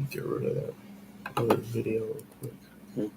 Get rid of that other video real quick.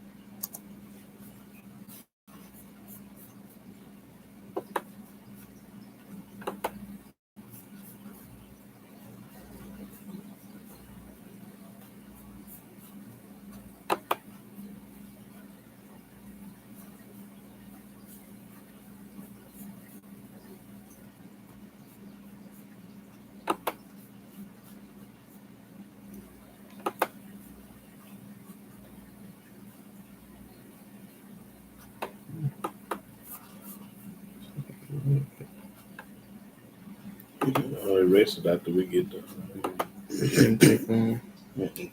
I'll erase it after we get done. It didn't take long. Okay.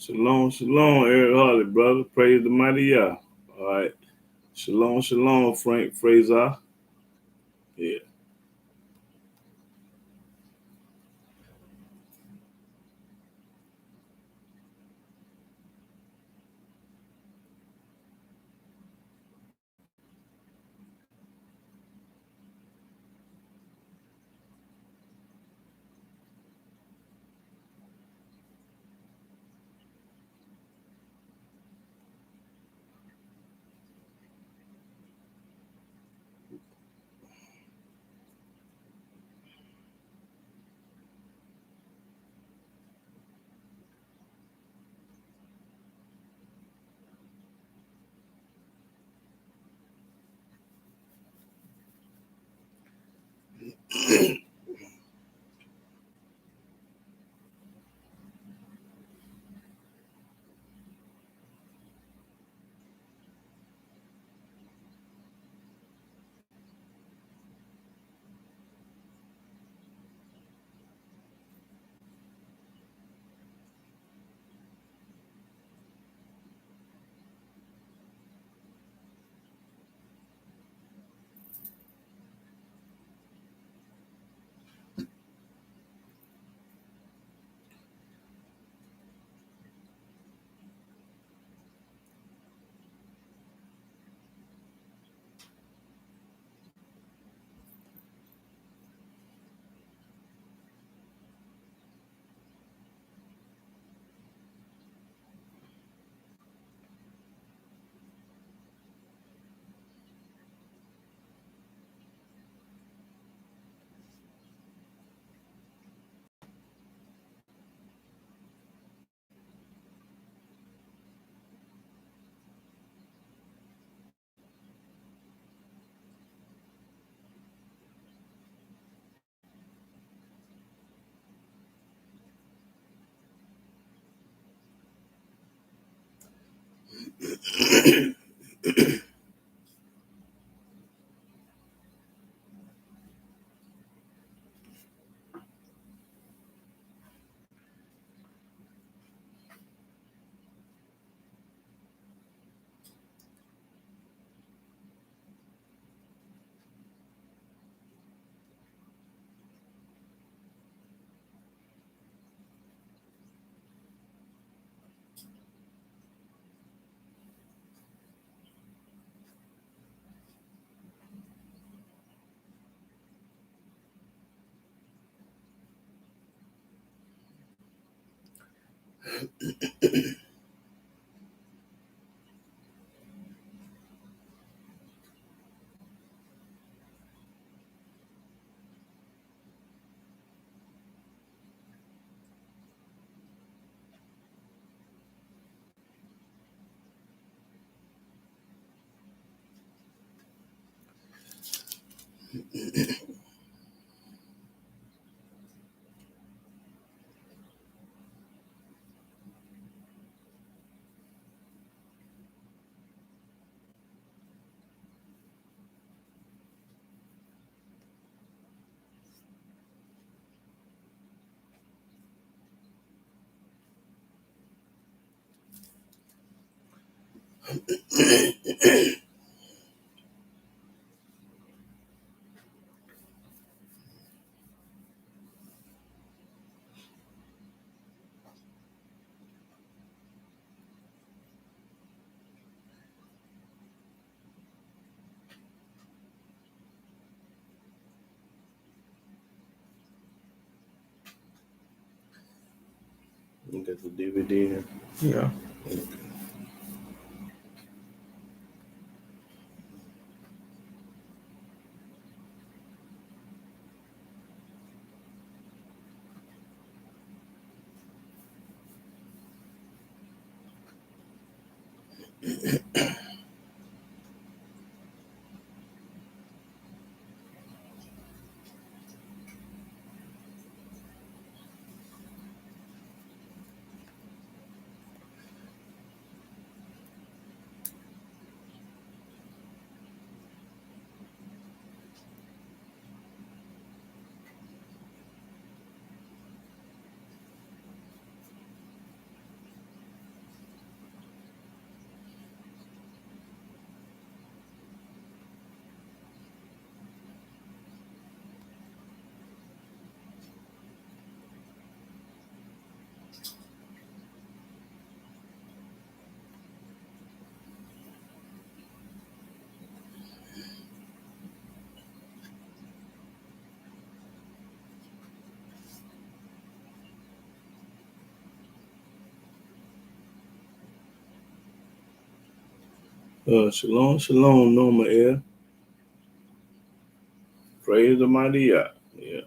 Shalom, shalom, Eric Harley, brother. Praise the mighty Yah. All right. Shalom, shalom, Frank Fraser. Yeah. You got the DVD here. Yeah. Shalom, shalom, Norma Air. Praise the mighty Yah. Yeah.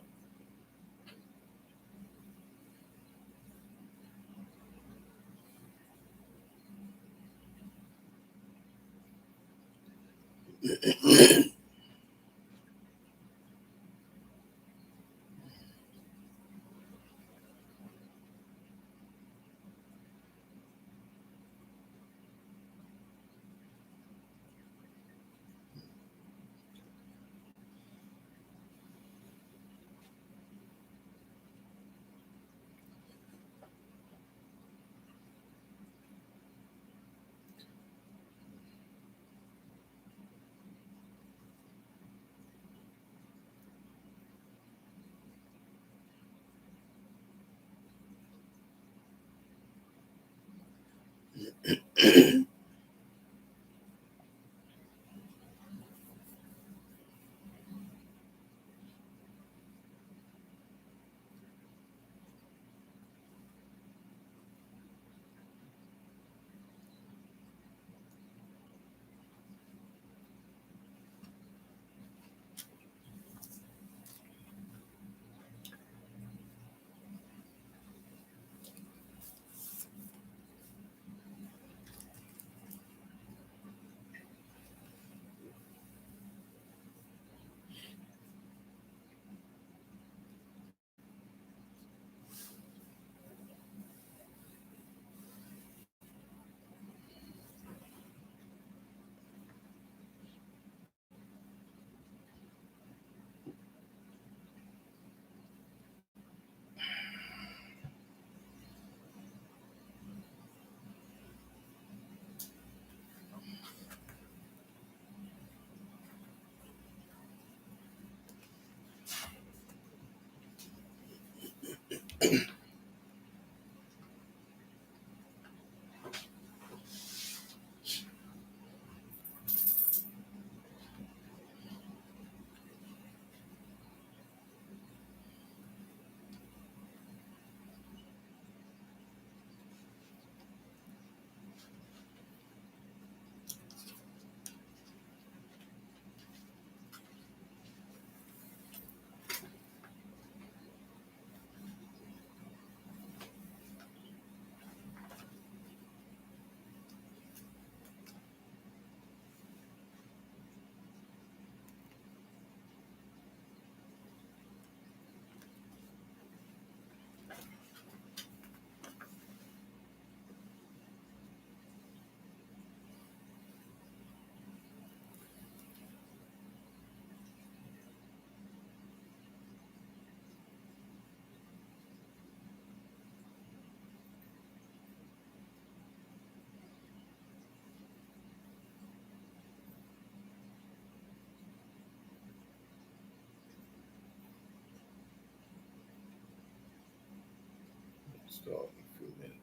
Start in a few minutes.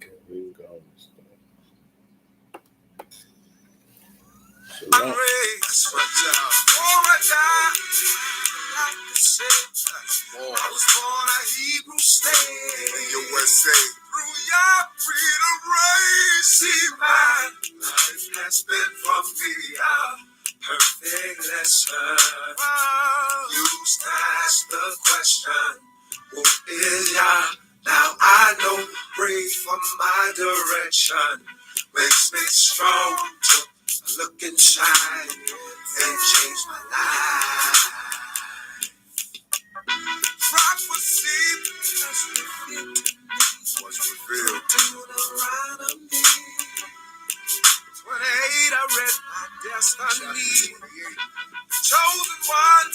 Okay, we can go and start. Shalom. I was born a Hebrew slave in USA. Through your freedom race, see my life has been from me a perfect lesson. You asked the question, who is Yah? Now I know, breathe from my direction, makes me strong to look and shine and change my life. Prophecy was revealed. Deuteronomy 28, I read my Chosen one.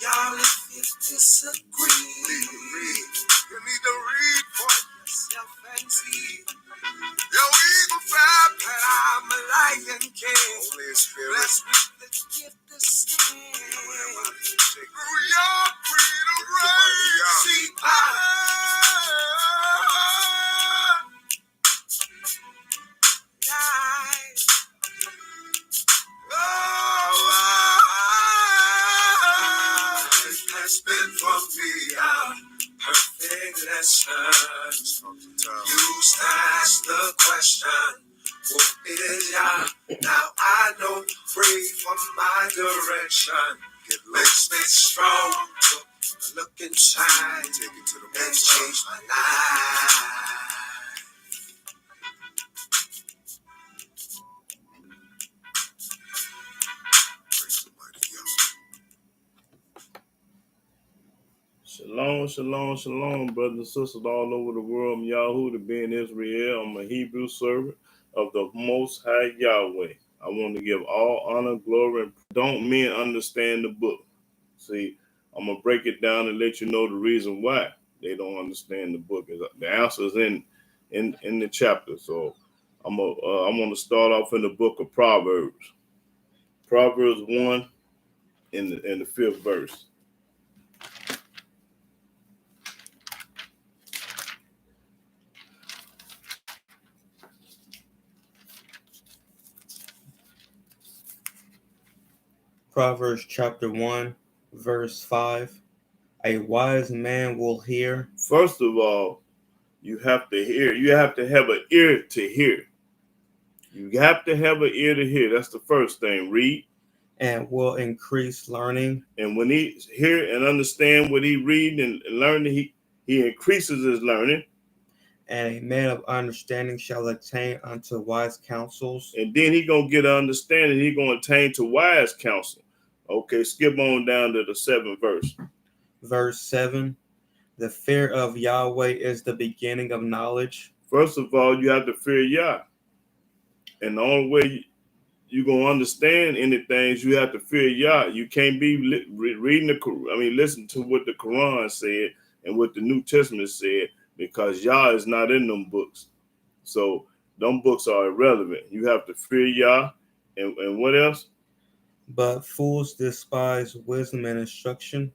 Y'all, if you disagree, you need to read for yourself and see. Yo, eagle fly, but I'm a lion king. Holy Spirit, bless me with the gift to sing. Through your freedom, rain, see light. Has been from me a perfect lesson. You ask the question, who is Yah? Now I know, free from my direction. It makes me strong. Look inside, take it to the and change my life. Shalom, shalom, shalom, brothers and sisters all over the world. I'm Yahoo to be in Israel. I'm a Hebrew servant of the Most High Yahweh. I want to give all honor, glory, and don't men understand the book. See, I'm going to break it down and let you know the reason why they don't understand the book. The answer is in the chapter. So I'm going to start off in the book of Proverbs. Proverbs 1 in the 5th verse. Proverbs chapter 1, verse 5. A wise man will hear. First of all, you have to hear. You have to have an ear to hear. You have to have an ear to hear. That's the first thing. Read. And will increase learning. And when he hear and understand what he read and learn, he increases his learning. And a man of understanding shall attain unto wise counsels. And then he gonna get an understanding. He gonna attain to wise counsel. Okay, skip on down to the 7th verse. Verse 7. The fear of Yahweh is the beginning of knowledge. First of all, you have to fear Yah. And the only way you're going to understand anything is you have to fear Yah. You can't be listen to what the Quran said and what the New Testament said, because Yah is not in them books. So them books are irrelevant. You have to fear Yah. And what else? But fools despise wisdom and instruction.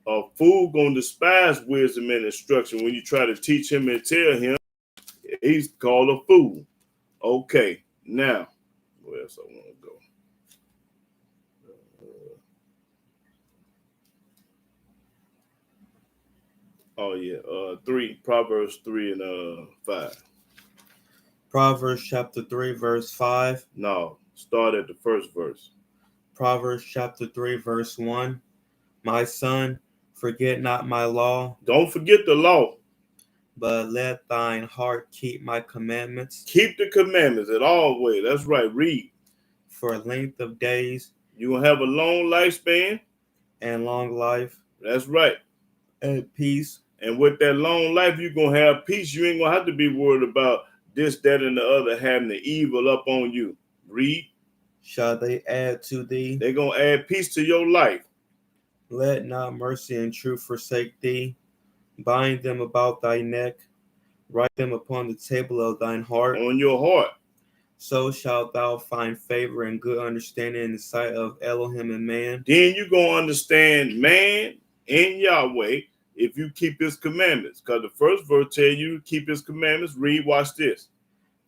A fool going to despise wisdom and instruction. When you try to teach him and tell him, he's called a fool. Okay, now, where else I want to go? Proverbs 3 and 5. Proverbs chapter 3, verse 5. No, start at the first verse. Proverbs chapter 3, verse 1. My son, forget not my law. Don't forget the law. But let thine heart keep my commandments. Keep the commandments at all ways. That's right. Read. For length of days. You're going to have a long lifespan. And long life. That's right. And peace. And with that long life, you're going to have peace. You ain't going to have to be worried about this, that, and the other having the evil up on you. Read. Shall they add to thee? They're going to add peace to your life. Let not mercy and truth forsake thee. Bind them about thy neck. Write them upon the table of thine heart. On your heart. So shalt thou find favor and good understanding in the sight of Elohim and man. Then you're going to understand man and Yahweh if you keep his commandments. Because the first verse tell you keep his commandments. Read, watch this.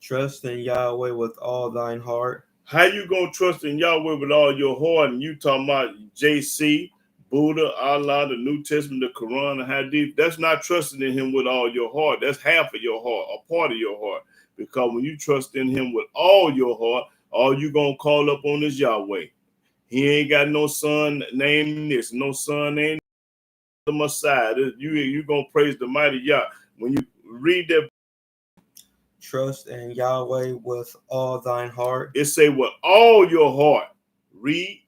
Trust in Yahweh with all thine heart. How you going to trust in Yahweh with all your heart? And you talking about JC, Buddha, Allah, the New Testament, the Quran, the Hadith. That's not trusting in him with all your heart. That's half of your heart, a part of your heart. Because when you trust in him with all your heart, all you going to call up on is Yahweh. He ain't got no son named this, no son named the Messiah. You going to praise the mighty Yah. When you read that, trust in Yahweh with all thine heart. It say with all your heart. Read.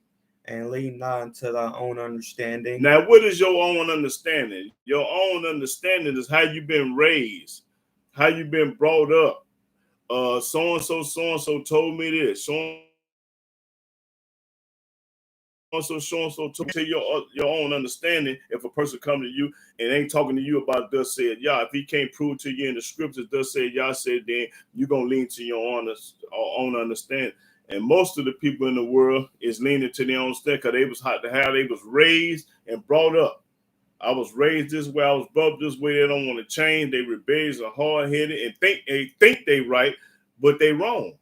And lean not unto thy own understanding. Now, what is your own understanding? Your own understanding is how you've been raised, how you've been brought up. so and so told me this. So and so to your own understanding. If a person come to you and ain't talking to you about thus said Yah, if he can't prove to you in the scriptures thus said Yah said, then you're gonna lean to your own understanding. And most of the people in the world is leaning to their own understanding because they was how they was raised and brought up. I was raised this way, I was brought up this way. They don't want to change. They rebellious and hard-headed and think they right, but they wrong.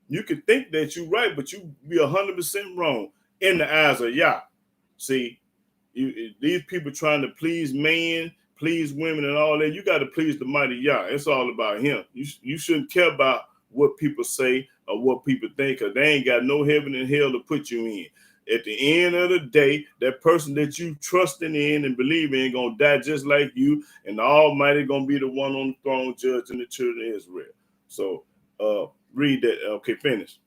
You can think that you right, but you be 100% wrong in the eyes of Yah. See, these people trying to please men, please women, and all that. You got to please the mighty Yah. It's all about Him. You shouldn't care about what people say or what people think, because they ain't got no heaven and hell to put you in. At the end of the day, that person that you trusting in and believe in gonna die just like you, and the Almighty gonna be the one on the throne judging the children of Israel. So read that. Okay, finish.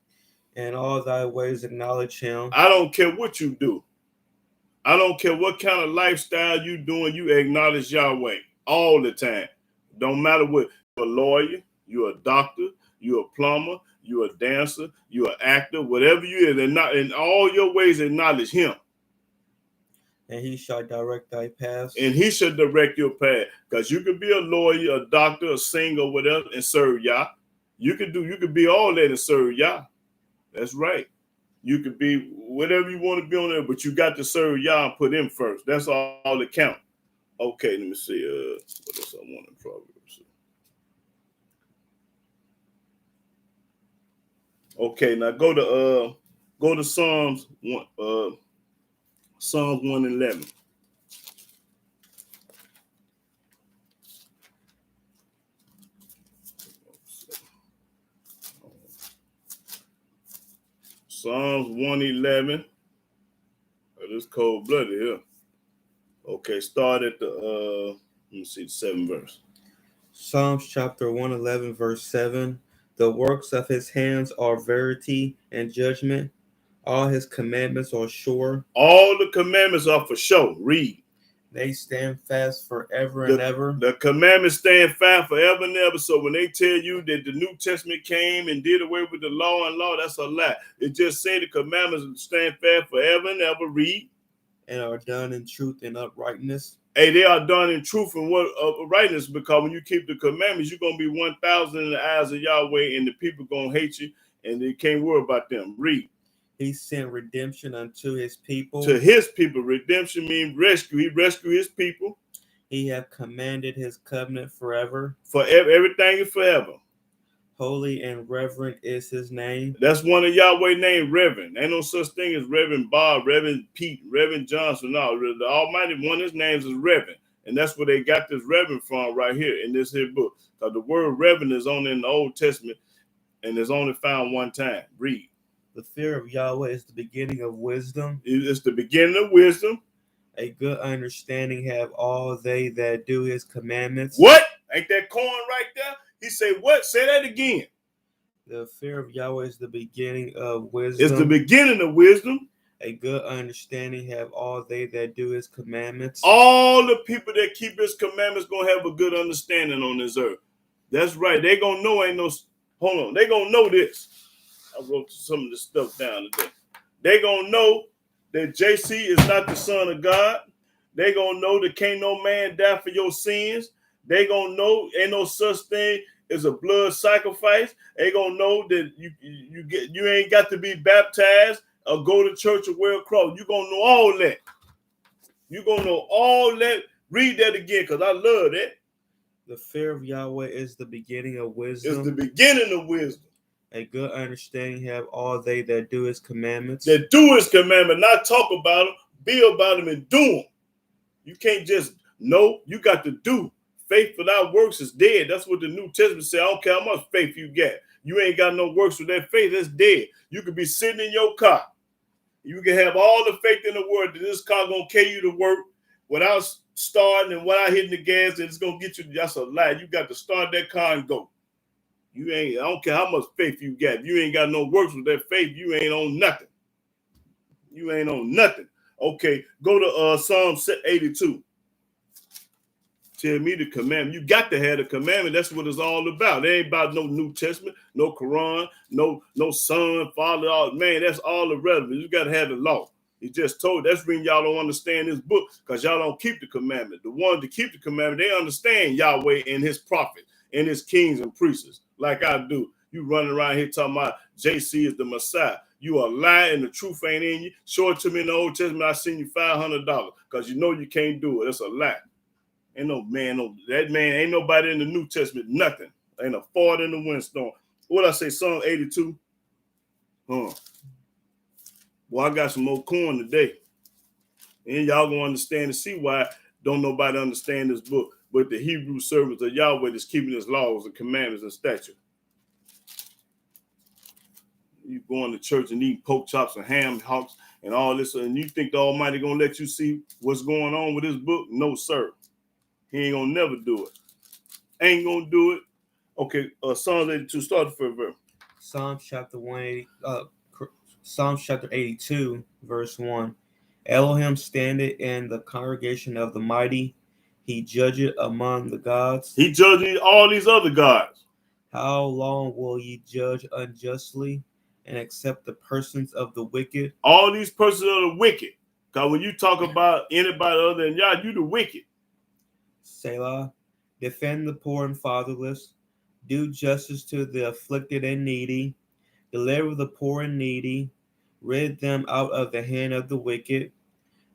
And all thy ways acknowledge him. I don't care what you do. I don't care what kind of lifestyle you doing. You acknowledge Yahweh all the time. Don't matter what. You're a lawyer, you're a doctor, you're a plumber, you're a dancer, you're an actor, whatever you is, and not in all your ways acknowledge Him. And He shall direct thy paths. And He should direct your path. Because you could be a lawyer, a doctor, a singer, whatever, and serve Yah. You could be all that and serve Yah. That's right. You could be whatever you want to be on there, but you got to serve Yah and put Him first. That's all that count. Okay, let me see. What else I want in Proverbs? Okay, now go to Psalms 1. Psalms 111. Psalms 111. It's cold blooded here. Okay, start at the let me see the 7th verse. Psalms chapter 111, verse 7. The works of his hands are verity and judgment. All his commandments are sure. All the commandments are for sure. Read. They stand fast forever and ever. The commandments stand fast forever and ever. So when they tell you that the New Testament came and did away with the law and law, that's a lie. It just say the commandments stand fast forever and ever. Read. And are done in truth and uprightness. Hey, they are done in truth and uprightness, because when you keep the commandments, you're going to be 1,000 in the eyes of Yahweh, and the people going to hate you, and they can't worry about them. Read. He sent redemption unto his people. To his people. Redemption means rescue. He rescued his people. He hath commanded his covenant forever. Forever. Everything is forever. Holy and reverend is his name. That's one of Yahweh's name, Reverend. Ain't no such thing as Reverend Bob, Reverend Pete, Reverend Johnson. No, the Almighty, one of his names is Reverend. And that's where they got this Reverend from right here in this here book. Because the word Reverend is only in the Old Testament and is only found one time. Read. The fear of Yahweh is the beginning of wisdom. It's the beginning of wisdom. A good understanding have all they that do his commandments. What? Ain't that corn right there? He said, what? Say that again. The fear of Yahweh is the beginning of wisdom. It's the beginning of wisdom. A good understanding have all they that do his commandments. All the people that keep his commandments going to have a good understanding on this earth. That's right. They going to know ain't no... Hold on. They going to know this. I wrote some of this stuff down today. They going to know that JC is not the son of God. They going to know that can't no man die for your sins. They gonna know ain't no such thing as a blood sacrifice. They gonna know that you ain't got to be baptized or go to church or wear a cross. You gonna know all that. You gonna know all that. Read that again, because I love that. The fear of Yahweh is the beginning of wisdom. It's the beginning of wisdom. A good understanding have all they that do his commandments. That do his commandment, not talk about them, be about them and do them. You can't just know. You got to do. Faith without works is dead. That's what the New Testament says. I don't care how much faith you got. You ain't got no works with that faith. That's dead. You could be sitting in your car. You can have all the faith in the world that this car going to carry you to work without starting and without hitting the gas, and it's going to get you. That's a lie. You got to start that car and go. You ain't. I don't care how much faith you got. If you ain't got no works with that faith, you ain't on nothing. You ain't on nothing. Okay, go to Psalm 82. Tell me the commandment. You got to have the commandment. That's what it's all about. It ain't about no New Testament, no Quran, no son, father. All, man, that's all irrelevant. You got to have the law. He just told. That's when y'all don't understand this book because y'all don't keep the commandment. The ones that keep the commandment, they understand Yahweh and his prophets and his kings and priests like I do. You running around here talking about JC is the Messiah. You a lie and the truth ain't in you. Show it to me in the Old Testament. I send you $500 because you know you can't do it. That's a lie. Ain't no man, that man, ain't nobody in the New Testament, nothing. Ain't a fart in the windstorm. What I say, Psalm 82? Well, I got some more corn today. And y'all gonna understand and see why don't nobody understand this book, but the Hebrew servants of Yahweh that's keeping his laws and commandments and statutes. You going to church and eating pork chops and ham hocks and all this, and you think the Almighty gonna let you see what's going on with this book? No, sir. He ain't gonna never do it. Ain't gonna do it. Okay, Psalms 82, start the first verse. Psalms chapter 180, Psalms chapter 82, verse 1. Elohim standeth in the congregation of the mighty. He judgeth among the gods. He judges all these other gods. How long will ye judge unjustly and accept the persons of the wicked? All these persons are the wicked. Because when you talk about anybody other than Yah, you the wicked. Selah, defend the poor and fatherless, do justice to the afflicted and needy, deliver the poor and needy, rid them out of the hand of the wicked.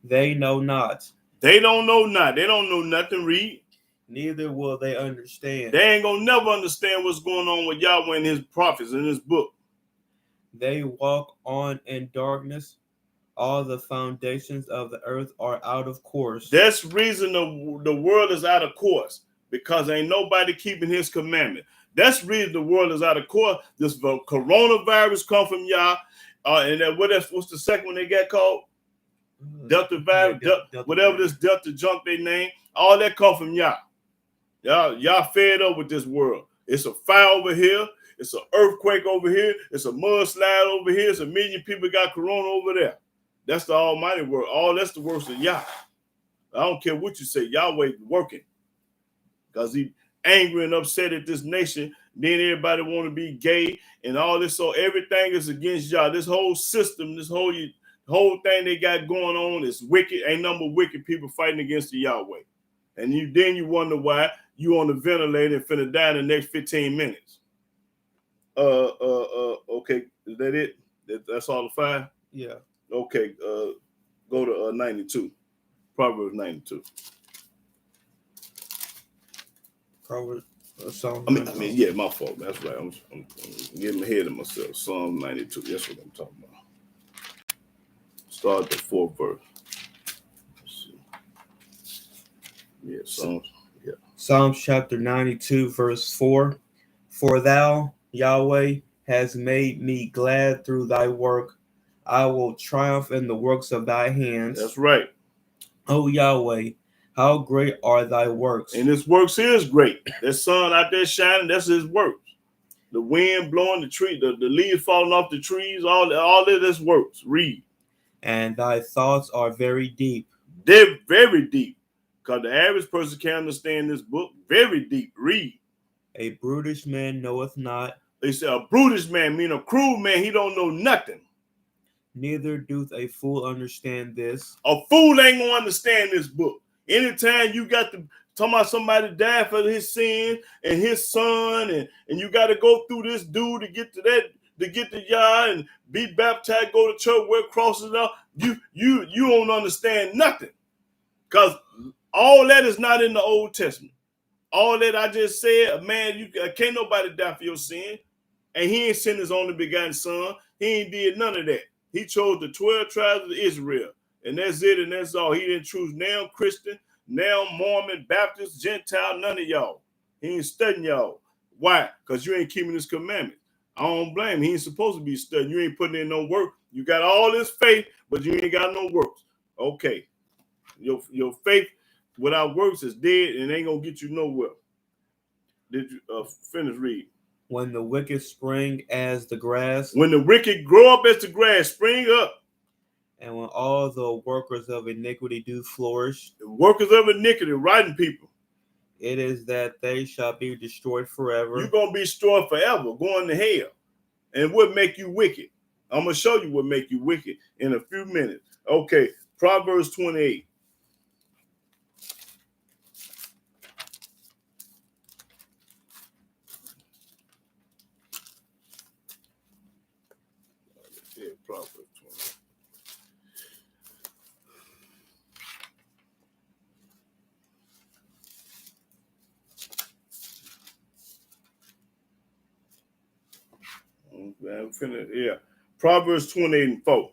They know not. They don't know not. They don't know nothing, read. Neither will they understand. They ain't gonna never understand what's going on with Yahweh and his prophets in this book. They walk on in darkness. All the foundations of the earth are out of course. That's the reason the world is out of course, because ain't nobody keeping his commandment. That's the reason the world is out of course. This coronavirus come from Yah. And then what's the second one they got called? Delta virus, Delta whatever virus. This Delta junk they name. All that come from Yah. Y'all fed up with this world. It's a fire over here. It's an earthquake over here. It's a mudslide over here. It's 1 million people got corona over there. That's the Almighty word. All that's the works of Yah. I don't care what you say. Yahweh working. Because he angry and upset at this nation. Then everybody want to be gay and all this. So everything is against Yah. This whole system, this whole thing they got going on is wicked. Ain't number wicked people fighting against the Yahweh. And then you wonder why you on the ventilator and finna die in the next 15 minutes. Okay. Is that it? That's all the 5? Yeah. Okay, go to 92. Proverbs 92. Proverbs. I mean, yeah, my fault. That's right. I'm getting ahead of myself. Psalm 92. That's what I'm talking about. Start the 4th verse. Let's see. Yeah, Psalms. Yeah. Psalms chapter 92, verse 4. For thou, Yahweh, hast made me glad through thy work. I will triumph in the works of thy hands. That's right. O Yahweh, how great are thy works. And his works is great. That sun out there shining, that's his works. The wind blowing the tree, the leaves falling off the trees, all of this works. Read. And thy thoughts are very deep. They're very deep. Because the average person can't understand this book. Very deep. Read. A brutish man knoweth not. They say a brutish man, mean a cruel man, he don't know nothing. Neither doth a fool understand this. A fool ain't gonna understand this book. Anytime you got to talk about somebody died for his sin and his son, and you got to go through this dude to get to that, to get to Yah and be baptized, go to church, wear crosses out. You don't understand nothing. Because all that is not in the Old Testament. All that I just said, man, can't nobody die for your sin. And he ain't sent his only begotten son. He ain't did none of that. He chose the 12 tribes of Israel. And that's it, and that's all. He didn't choose now Christian, now Mormon, Baptist, Gentile, none of y'all. He ain't studying y'all. Why? Because you ain't keeping his commandments. I don't blame him. He ain't supposed to be studying. You ain't putting in no work. You got all this faith, but you ain't got no works. Okay. Your faith without works is dead and ain't going to get you nowhere. Did you finish read? When the wicked spring as the grass. When the wicked grow up as the grass, spring up. And when all the workers of iniquity do flourish. The workers of iniquity, writing people. It is that they shall be destroyed forever. You're going to be destroyed forever, going to hell. And what make you wicked? I'm going to show you what make you wicked in a few minutes. Okay, Proverbs 28. Yeah, Proverbs 28. Yeah. Proverbs 28 and 4.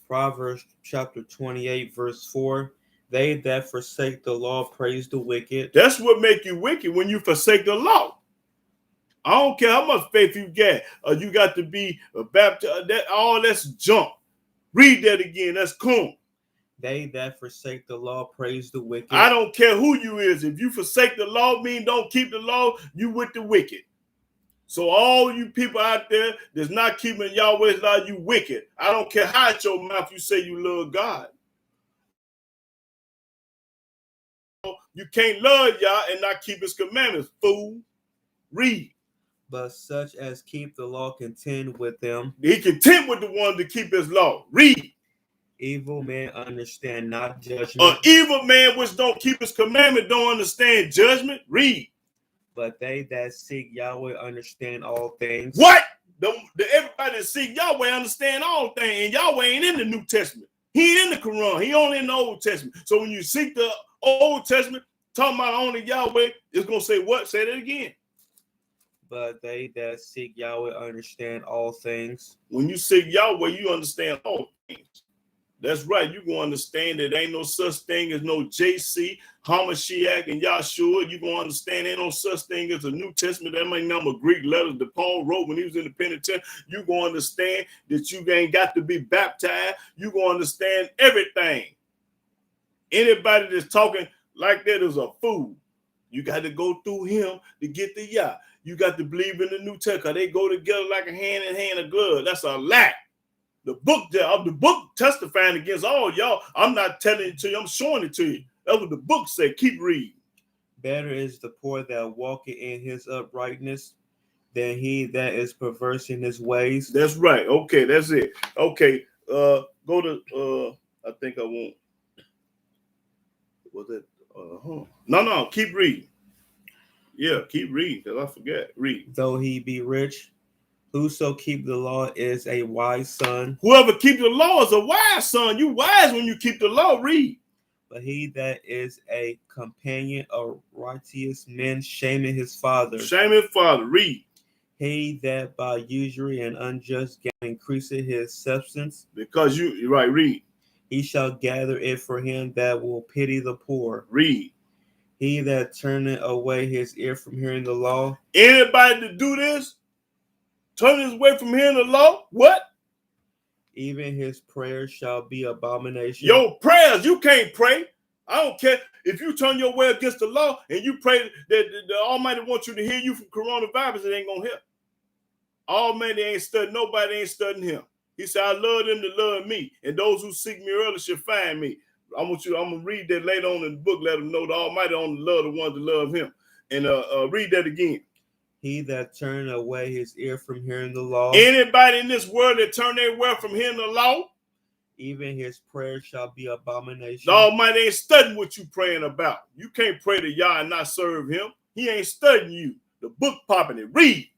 Proverbs chapter 28, verse 4. They that forsake the law praise the wicked. That's what make you wicked, when you forsake the law. I don't care how much faith you get. You got to be baptized. That's junk. Read that again. That's cool. They that forsake the law praise the wicked. I don't care who you is. If you forsake the law, mean don't keep the law, you with the wicked. So all you people out there that's not keeping Yahweh's law, you wicked. I don't care how at your mouth you say you love God. You can't love Yah and not keep his commandments, fool. Read. But such as keep the law contend with them. He content with the one to keep his law. Read. Evil men understand not judgment. An evil man which don't keep his commandment don't understand judgment. Read. But they that seek Yahweh understand all things. What? Everybody that seek Yahweh understand all things. And Yahweh ain't in the New Testament. He ain't in the Quran. He only in the Old Testament. So when you seek the Old Testament, talking about only Yahweh, it's going to say what? Say that again. But they that seek Yahweh understand all things. When you seek Yahweh, you understand all things. That's right. You're going to understand that ain't no such thing as no JC, Hamashiach, and Yahshua. You're going to understand ain't no such thing as a New Testament. That might number Greek letters that Paul wrote when he was in the penitentiary. You're going to understand that you ain't got to be baptized. You're going to understand everything. Anybody that's talking like that is a fool. You got to go through him to get the Yah. You got to believe in the New Testament. They go together like a hand in hand, a glove. That's a lie. The book testifying against all y'all. I'm not telling it to you. I'm showing it to you. That's what the book said. Keep reading. Better is the poor that walketh in his uprightness than he that is perverse in his ways. That's right. Okay, that's it. Okay, go to I think I won't. Was it? No. Keep reading. Yeah, keep reading because I forget. Read. Though he be rich, whoso keep the law is a wise son. Whoever keep the law is a wise son. You wise when you keep the law. Read. But he that is a companion of righteous men shaming his father. Shaming father. Read. He that by usury and unjust gain increaseth his substance. Because you're right. Read. He shall gather it for him that will pity the poor. Read. He that turneth away his ear from hearing the law. Anybody to do this, turn his way from hearing the law, what? Even his prayers shall be abomination. Your prayers, you can't pray. I don't care if you turn your way against the law and you pray that the Almighty wants you to hear you from coronavirus, it ain't gonna help. Almighty ain't studying, nobody ain't studying him. He said, I love them that love me, and those who seek me early shall find me. I'm gonna read that later on in the book. Let them know the Almighty only love the ones that love him. And read that again. He that turned away his ear from hearing the law. Anybody in this world that turn their ear from hearing the law, even his prayer shall be abomination. The Almighty ain't studying what you praying about. You can't pray to Yah and not serve him. He ain't studying you. The book popping it. Read.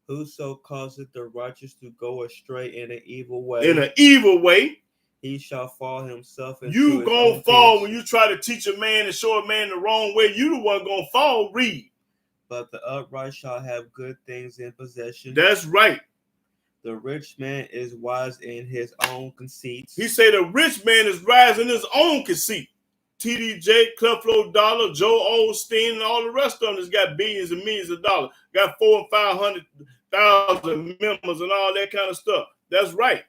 Whoso causeth the righteous to go astray in an evil way. In an evil way. He shall fall himself into you his gonna own fall pits. when you try to teach a man and show a man the wrong way. You the one gonna fall. Read. But the upright shall have good things in possession. That's right. The rich man is wise in his own conceits. He say the rich man is wise in his own conceit. TDJ, Creflo Dollar, Joe Osteen, and all the rest of them has got billions and millions of dollars. Got 400,000 and 500,000 members and all that kind of stuff. That's right.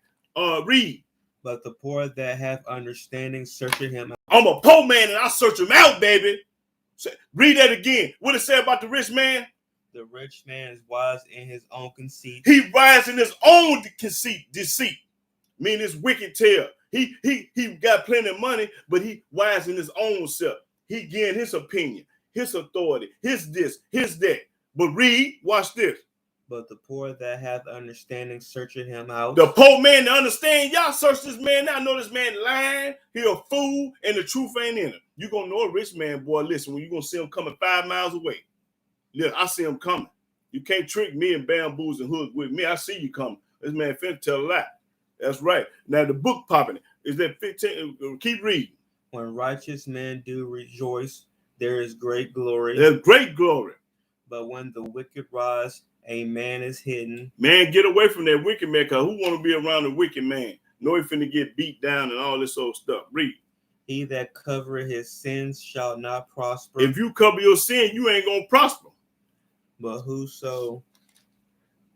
Read. But the poor that have understanding searching him out. I'm a poor man and I search him out, baby. Read that again. What it say about the rich man? The rich man is wise in his own conceit. He wise in his own deceit. Meaning his wicked tail. He got plenty of money, but he wise in his own self. He getting his opinion. his authority, his this, his that. But read, watch this. But the poor that hath understanding searcheth him out. The poor man to understand, y'all search this man out. I know this man lying, he a fool, and the truth ain't in him. You gonna know a rich man, boy, listen, when you gonna see him coming 5 miles away. Look, I see him coming. You can't trick me and bamboos and hook with me. I see you coming. This man finna tell a lie. That's right. Now the book popping. Is that 15? Keep reading. When righteous men do rejoice, there is great glory. There's great glory. But when the wicked rise, a man is hidden. Man, get away from that wicked man, because who want to be around a wicked man? Know he finna get beat down and all this old stuff. Read. He that covereth his sins shall not prosper. If you cover your sin, you ain't gonna prosper. But whoso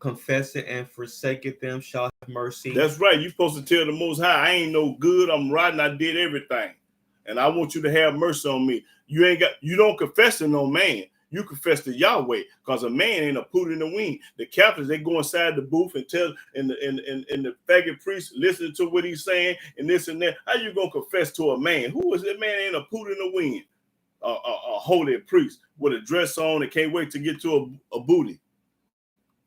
confesseth and forsaketh them shall have mercy. That's right. You supposed to tell the Most High, I ain't no good. I'm rotten. I did everything, and I want you to have mercy on me. You don't confess to no man. You confess to Yahweh, because a man ain't a poot in the wind. The Catholics, they go inside the booth and tell, and the faggot priest listen to what he's saying and this and that. How you gonna confess to a man? Who is that man? Ain't a poot in the wind. A holy priest with a dress on and can't wait to get to a booty.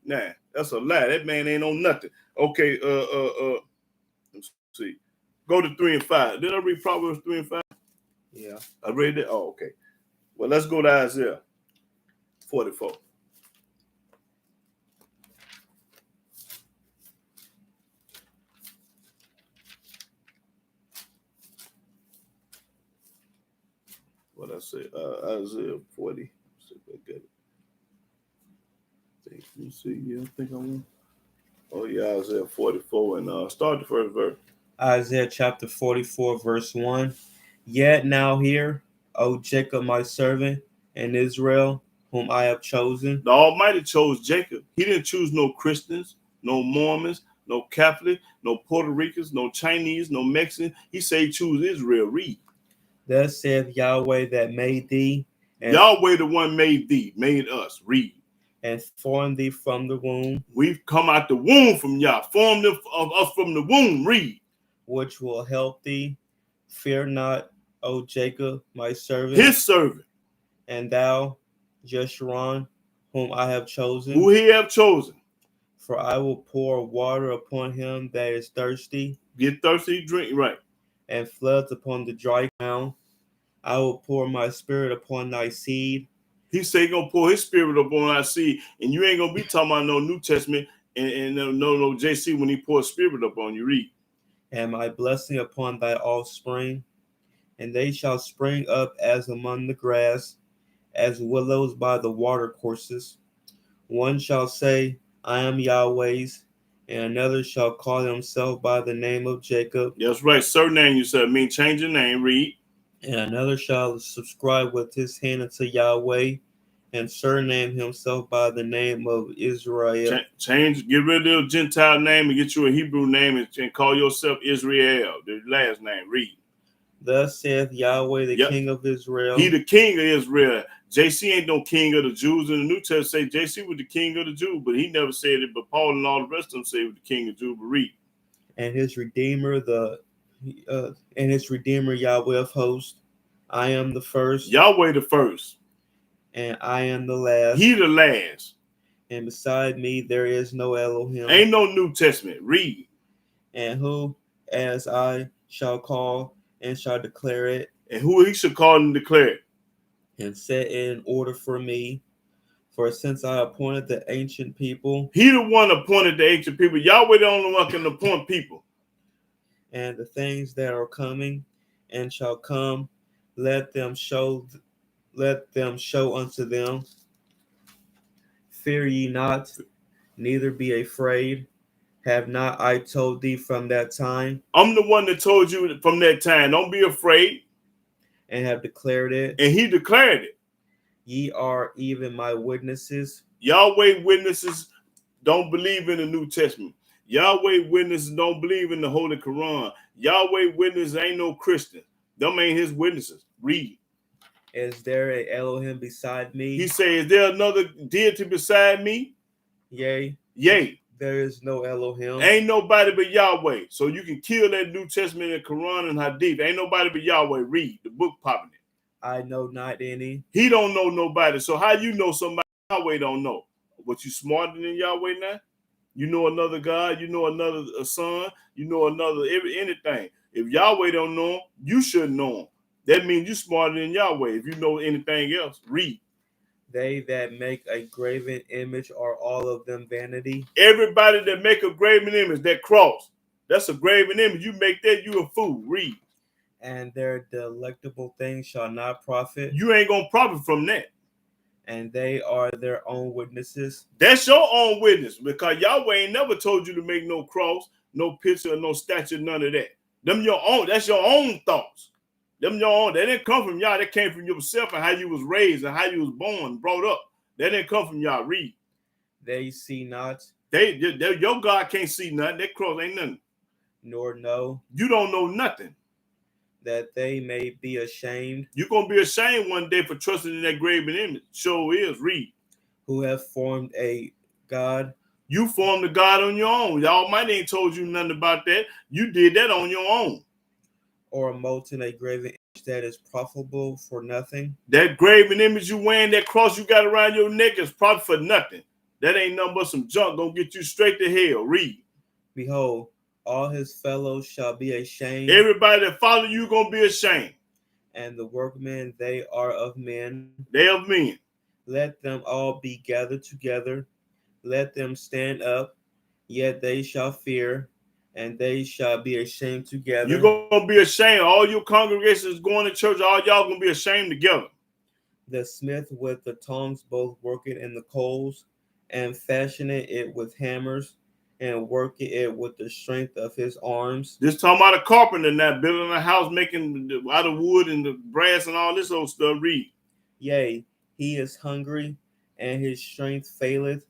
Nah, that's a lie. That man ain't on nothing. Okay, let's see. Go to 3 and 5. Did I read Proverbs 3 and 5? Yeah. I read that. Oh, okay. Well, let's go to Isaiah 44. What I say? Isaiah 40. See if I get it. Let me see. Yeah, I think I want. Oh yeah, Isaiah 44 and start the first verse. Isaiah chapter 44, verse 1. Yet now hear, O Jacob my servant, and Israel, whom I have chosen. The Almighty chose Jacob. He didn't choose no Christians, no Mormons, no Catholic, no Puerto Ricans, no Chinese, no Mexicans. He said choose Israel. Read. Thus saith Yahweh that made thee. And Yahweh the one made thee, made us. Read. And formed thee from the womb. We've come out the womb from Yah. Formed of us from the womb. Read. Which will help thee. Fear not, O Jacob, my servant. His servant. And thou, Jeshurun, whom I have chosen. Who he have chosen. For I will pour water upon him that is thirsty. Get thirsty, drink. Right. And floods upon the dry ground. I will pour my spirit upon thy seed. He said he's gonna pour his spirit upon our seed, and you ain't gonna be talking about no New Testament and no JC when he pours spirit upon you. Read. And my blessing upon thy offspring, and they shall spring up as among the grass, as willows by the watercourses. One shall say, I am Yahweh's, and another shall call himself by the name of Jacob. That's right. Surname you said. Mean change your name. Read. And another shall subscribe with his hand unto Yahweh, and surname himself by the name of Israel. Change, get rid of the Gentile name and get you a Hebrew name and call yourself Israel, the last name. Read. Thus saith Yahweh, the King of Israel. He the King of Israel. JC ain't no king of the Jews. In the New Testament say JC was the king of the Jews, but he never said it. But Paul and all the rest of them say he was the king of the Jews. But read. And his Redeemer, Yahweh of hosts. I am the first. Yahweh the first. And I am the last. He the last. And beside me there is no Elohim. Ain't no New Testament. Read. And who as I shall call and shall declare it. And who he should call and declare it. And set it in order for me. For since I appointed the ancient people. He the one appointed the ancient people. Yahweh the only one can appoint people. And the things that are coming and shall come, let them show unto them. Fear ye not, neither be afraid. Have not I told thee from that time? I'm the one that told you from that time. Don't be afraid. And have declared it. And he declared it. Ye are even my witnesses. Yahweh witnesses don't believe in the New Testament. Yahweh witnesses don't believe in the Holy Quran. Yahweh witnesses ain't no Christian. Them ain't his witnesses. Read. Is there a Elohim beside me? He said, is there another deity beside me? Yea. There is no Elohim. Ain't nobody but Yahweh. So you can kill that New Testament and Quran and Hadith. Ain't nobody but Yahweh. Read the book popping it. I know not any. He don't know nobody. So how you know somebody Yahweh don't know? What, you smarter than Yahweh now? You know another God, you know another son, you know another anything. If Yahweh don't know him, you should know him. That means you smarter than Yahweh. If you know anything else, read. They that make a graven image are all of them vanity. Everybody that make a graven image, that cross, that's a graven image. You make that, you a fool. Read. And their delectable things shall not profit. You ain't gonna profit from that. And they are their own witnesses. That's your own witness, because Yahweh ain't never told you to make no cross, no picture, no statue, none of that. Them your own. That's your own thoughts. Them your own. They didn't come from y'all. That came from yourself and how you was raised and how you was born, brought up. That didn't come from y'all. Read. They see not. Your God can't see nothing. That cross ain't nothing. Nor know. You don't know nothing. That they may be ashamed. You're going to be ashamed one day for trusting in that graven image. Sure is. Read. Who have formed a God. You formed a God on your own. The Almighty ain't told you nothing about that. You did that on your own. Or molten a graven image that is profitable for nothing. That graven image you wearing, that cross you got around your neck is profit for nothing. That ain't nothing but some junk gonna get you straight to hell. Read. Behold, all his fellows shall be ashamed. Everybody that follow you gonna be ashamed. And the workmen, they are of men. They of men. Let them all be gathered together. Let them stand up. Yet they shall fear, and they shall be ashamed together. You're gonna be ashamed. All your congregations going to church, all y'all gonna be ashamed together. The smith with the tongs both working in the coals, and fashioning it with hammers, and working it with the strength of his arms. This talking about a carpenter now, building a house, making out of wood and the brass and all this old stuff. Read. Yea, he is hungry, and his strength faileth.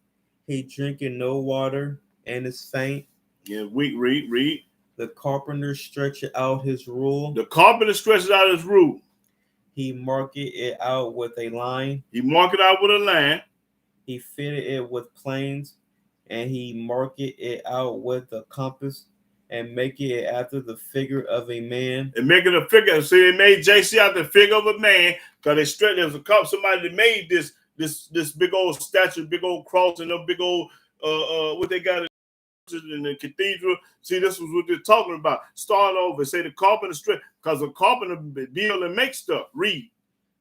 He drinketh no water, and is faint. Yeah, read. The carpenter stretcheth out his rule. The carpenter stretches out his rule. He marketh it out with a line. He marked it out with a line. He fitted it with planes, and he marketh it out with a compass, and making it after the figure of a man. And making a figure. See, they made JC out the figure of a man, because they stretched. There was a couple, somebody that made this big old statue, big old cross, and a big old what they got in the cathedral. See, this was what they're talking about. Start over. Say the carpenter stretch, because the carpenter deal and make stuff. Read.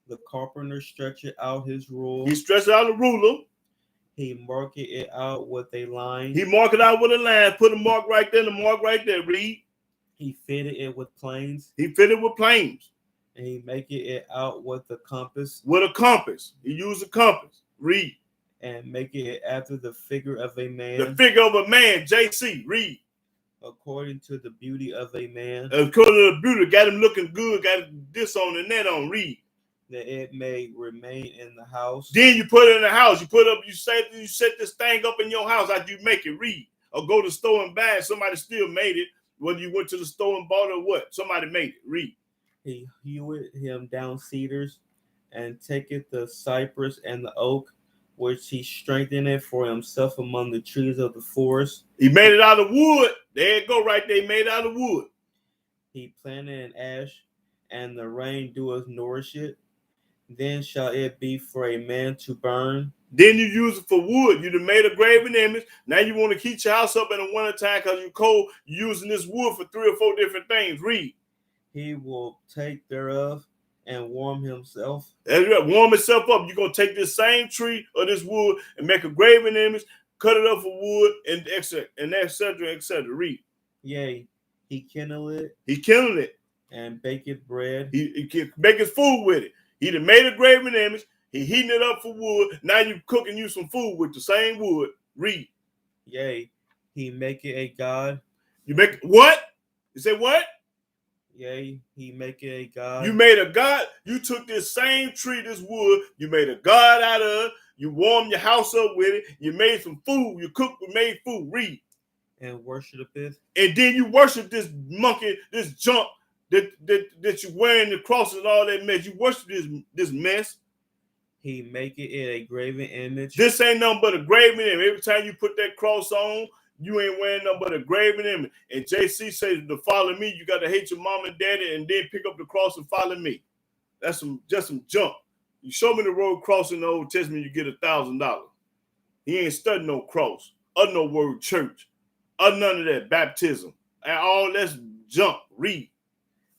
The carpenter stretcheth out his rule. He stretched out a ruler. He marketh it out with a line. He marked it out with a line. Put a mark right there, and a mark right there. Read. He fitted it with planes. He fitted with planes. And he maketh it out with a compass. With a compass. He used a compass. Read. And making it after the figure of a man. The figure of a man, JC, read. According to the beauty of a man. According to the beauty, got him looking good, got this on and that on, read. That it may remain in the house. Then you put it in the house. You set this thing up in your house after you make it, read. Or go to the store and buy it. Somebody still made it. Whether you went to the store and bought it or what. Somebody made it, read. He heweth him down cedars, and taketh the cypress and the oak, which he strengtheneth for himself among the trees of the forest. He made it out of wood. There it go right there. He made it out of wood. He planted an ash, and the rain doeth nourish it. Then shall it be for a man to burn. Then you use it for wood. You done made a graven image. Now you want to keep your house up in the wintertime because you're cold. You're using this wood for 3 or 4 different things. Read. He will take thereof and warm himself. Warm itself up. You're going to take this same tree or this wood and make a graven image, cut it up for wood, and et cetera, et cetera. Read. Yea, he kindled it. He kindled it. And baketh bread. He can make his food with it. He done made a graven image. He heating it up for wood. Now you cooking you some food with the same wood. Read. Yea, he maketh a god. You make what? You say what? Yea, he maketh a god. You made a god. You took this same tree, this wood. You made a god out of it. You warmed your house up with it. You made some food. You cooked and made food. Read. And worshipeth. And then you worship this monkey, this junk that you wearing the crosses and all that mess. You worship this mess. He maketh it a graven image. This ain't nothing but a graven image. Every time you put that cross on, you ain't wearing nothing but a graven image. And JC says to follow me, you got to hate your mom and daddy and then pick up the cross and follow me. That's just some junk. You show me the road cross in the Old Testament, you get $1,000. He ain't studying no cross, or no word church, or none of that baptism. And all that's junk. Read.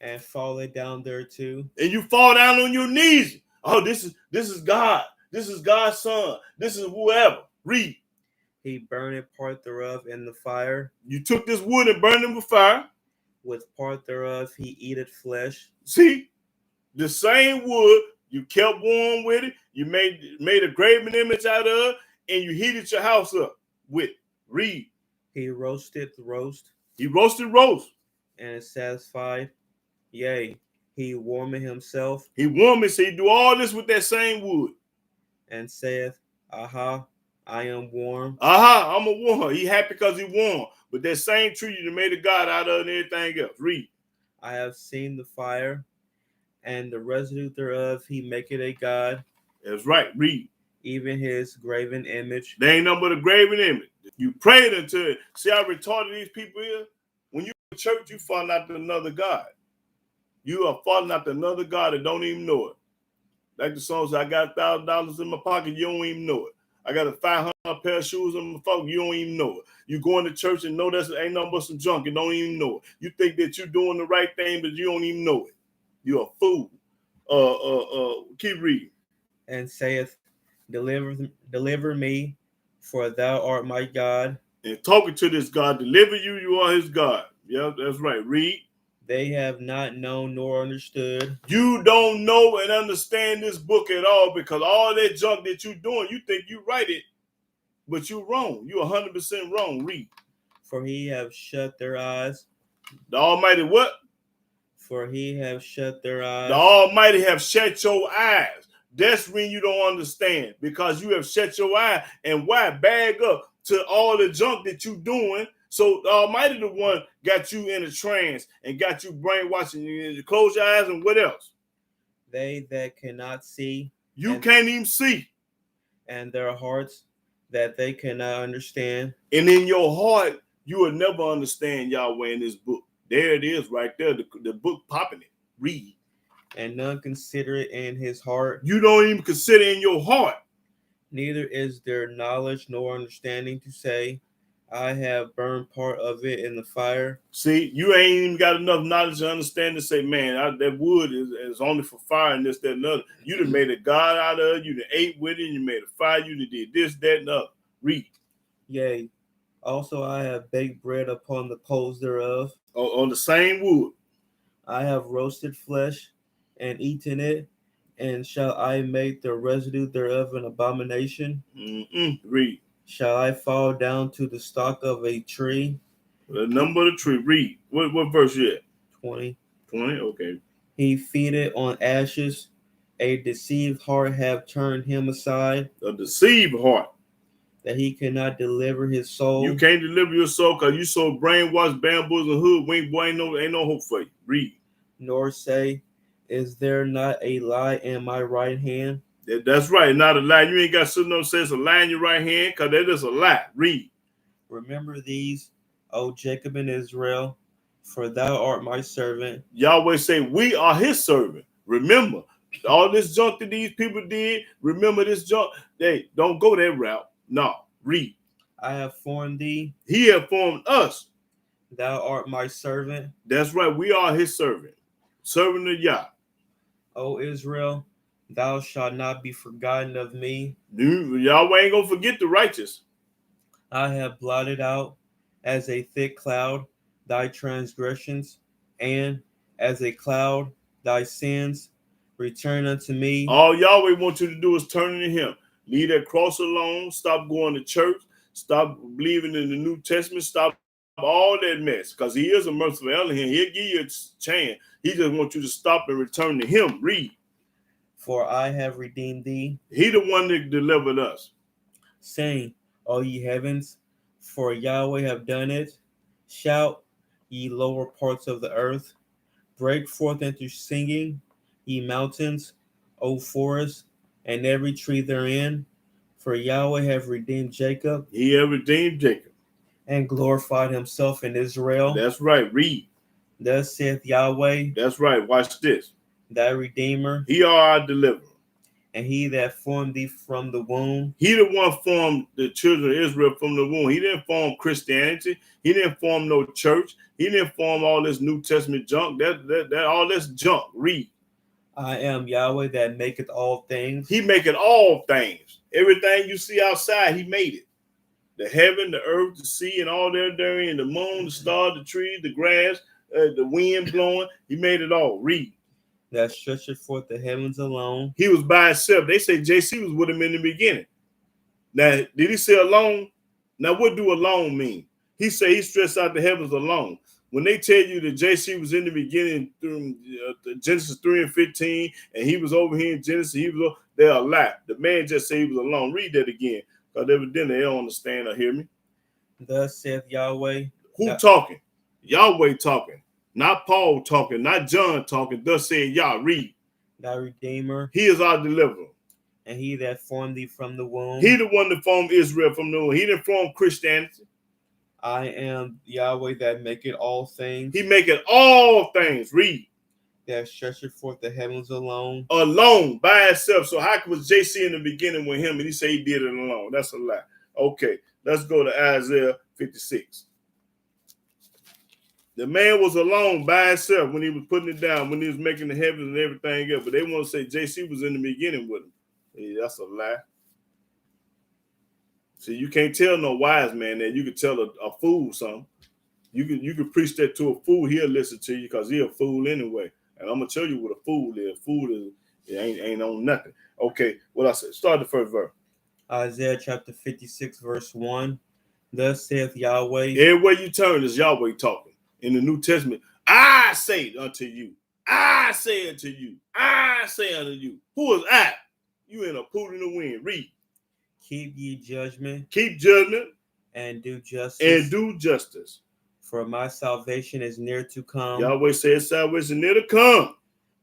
And fall it down there too. And you fall down on your knees. Oh, this is God. This is God's son. This is whoever. Read. He burned part thereof in the fire. You took this wood and burned it with fire. With part thereof he eateth flesh. See, the same wood, you kept warm with it. You made a graven image out of it, and you heated your house up with. Read. He roasted the roast. He roasted roast. And is satisfied. Yea, he warmeth himself. He warmed it, so he do all this with that same wood. And saith, Aha, I am warm. Aha, I'm a warm. He happy because he warm. But that same tree you made a god out of and everything else. Read. I have seen the fire, and the residue thereof he maketh a god. That's right. Read. Even his graven image. There ain't nothing but a graven image. You prayed unto it. See how retarded these people is? When you in church, you falling after another god. You are falling after another god that don't even know it. Like the song says, I got $1,000 in my pocket, you don't even know it. I got a 500 pair of shoes in my pocket, you don't even know it. You going to church and know that ain't nothing but some junk and don't even know it. You think that you're doing the right thing, but you don't even know it. You're a fool. Keep reading. And saith, Deliver me, for thou art my God. And talking to this God, deliver you, you are his God. Yeah, that's right. Read. They have not known nor understood. You don't know and understand this book at all, because all that junk that you're doing, you think you write it, but you're wrong. You're 100% wrong. Read. For he have shut their eyes. The Almighty what? For he have shut their eyes. The Almighty have shut your eyes. That's when you don't understand, because you have shut your eye. And why? Bag up to all the junk that you doing. So the Almighty, the one, got you in a trance and got you brainwashing you. You close your eyes, and what else? They that cannot see. You can't even see. And their hearts that they cannot understand. And in your heart, you will never understand Yahweh in this book. There it is right there, the book popping it. Read. And none consider it in his heart. You don't even consider in your heart. Neither is there knowledge nor understanding to say, I have burned part of it in the fire. See, you ain't even got enough knowledge and understanding to say, man, that wood is only for fire and this, that, and other. You done made a god out of it. You done ate with it. You made a fire. You done did this, that, and other. Read. Yea, also I have baked bread upon the coals thereof. On the same wood. I have roasted flesh and eaten it, and shall I make the residue thereof an abomination? Read. Shall I fall down to the stalk of a tree? The number of the tree. Read. What verse you at? 20. 20? Okay. He feedeth on ashes. A deceived heart have turned him aside. A deceived heart. That he cannot deliver his soul. You can't deliver your soul because you so brainwashed, bamboozled, hoodwinked, boy, ain't no hope for you. Read. Nor say, is there not a lie in my right hand? That's right, not a lie. You ain't got something that says a lie in your right hand, because that is a lie. Read. Remember these, O Jacob and Israel, for thou art my servant. Yahweh say, we are his servant. Remember, all this junk that these people did, remember this junk. They don't go that route. No, read. I have formed thee. He have formed us. Thou art my servant. That's right, we are his servant. Servant of Yah. O Israel, thou shalt not be forgotten of me. Yahweh ain't gonna forget the righteous. I have blotted out as a thick cloud thy transgressions, and as a cloud thy sins. Return unto me. All Yahweh wants you to do is turn to him. Leave that cross alone. Stop going to church. Stop believing in the New Testament. Stop all that mess, because he is a merciful Elohim. He'll give you a chance. He just wants you to stop and return to him. Read. For I have redeemed thee. He the one that delivered us. Saying, O ye heavens, for Yahweh have done it. Shout, ye lower parts of the earth. Break forth into singing, ye mountains, O forests, and every tree therein. For Yahweh have redeemed Jacob. He have redeemed Jacob. And glorified himself in Israel. That's right. Read. Thus saith Yahweh. That's right. Watch this. thy Redeemer, He are our deliverer. and he that formed thee from the womb. He the one formed the children of Israel from the womb. He didn't form Christianity. He didn't form no church. He didn't form all this New Testament junk. That all this junk. Read. I am Yahweh that maketh all things. He maketh all things. Everything you see outside, he made it. The heaven, the earth, the sea, and all therein, the moon, the stars, the trees, the grass, the wind blowing. He made it all. Read. That stretcheth forth the heavens alone. He was by himself. They say JC was with him in the beginning. Now, did he say alone? Now, what do alone mean? He said he stretched out the heavens alone. When they tell you that JC was in the beginning through Genesis 3 and 15, and he was over here in Genesis, they're a lie. The man just said he was alone. Read that again, because evidently they don't understand or hear me. Thus saith Yahweh. Who talking? Yahweh talking. Not Paul talking, not John talking. Thus said Yah. Read. Thy Redeemer. He is our deliverer. And he that formed thee from the womb. He the one that formed Israel from the womb. He didn't form Christianity. I am Yahweh that maketh all things. He maketh all things. Read. That stretcheth forth the heavens alone. Alone, by himself. So how was JC in the beginning with him and he said he did it alone? That's a lie. Okay, let's go to Isaiah 56. The man was alone by himself when he was putting it down, when he was making the heavens and everything else. But they want to say JC was in the beginning with him. Hey, that's a lie. See, you can't tell no wise man that. You can tell a fool something. You can preach that to a fool, he'll listen to you because he's a fool anyway. And I'm gonna tell you what a fool is. A fool is ain't on nothing. Okay, what I said. Start the first verse. Isaiah chapter 56, verse 1. Thus saith Yahweh. Everywhere you turn is Yahweh talking. In the New Testament, I say unto you, I say unto you, I say unto you. Who is I? You in a pool in the wind. Read. Keep ye judgment. Keep judgment. And do justice. And do justice. For my salvation is near to come. Yahweh says salvation near to come.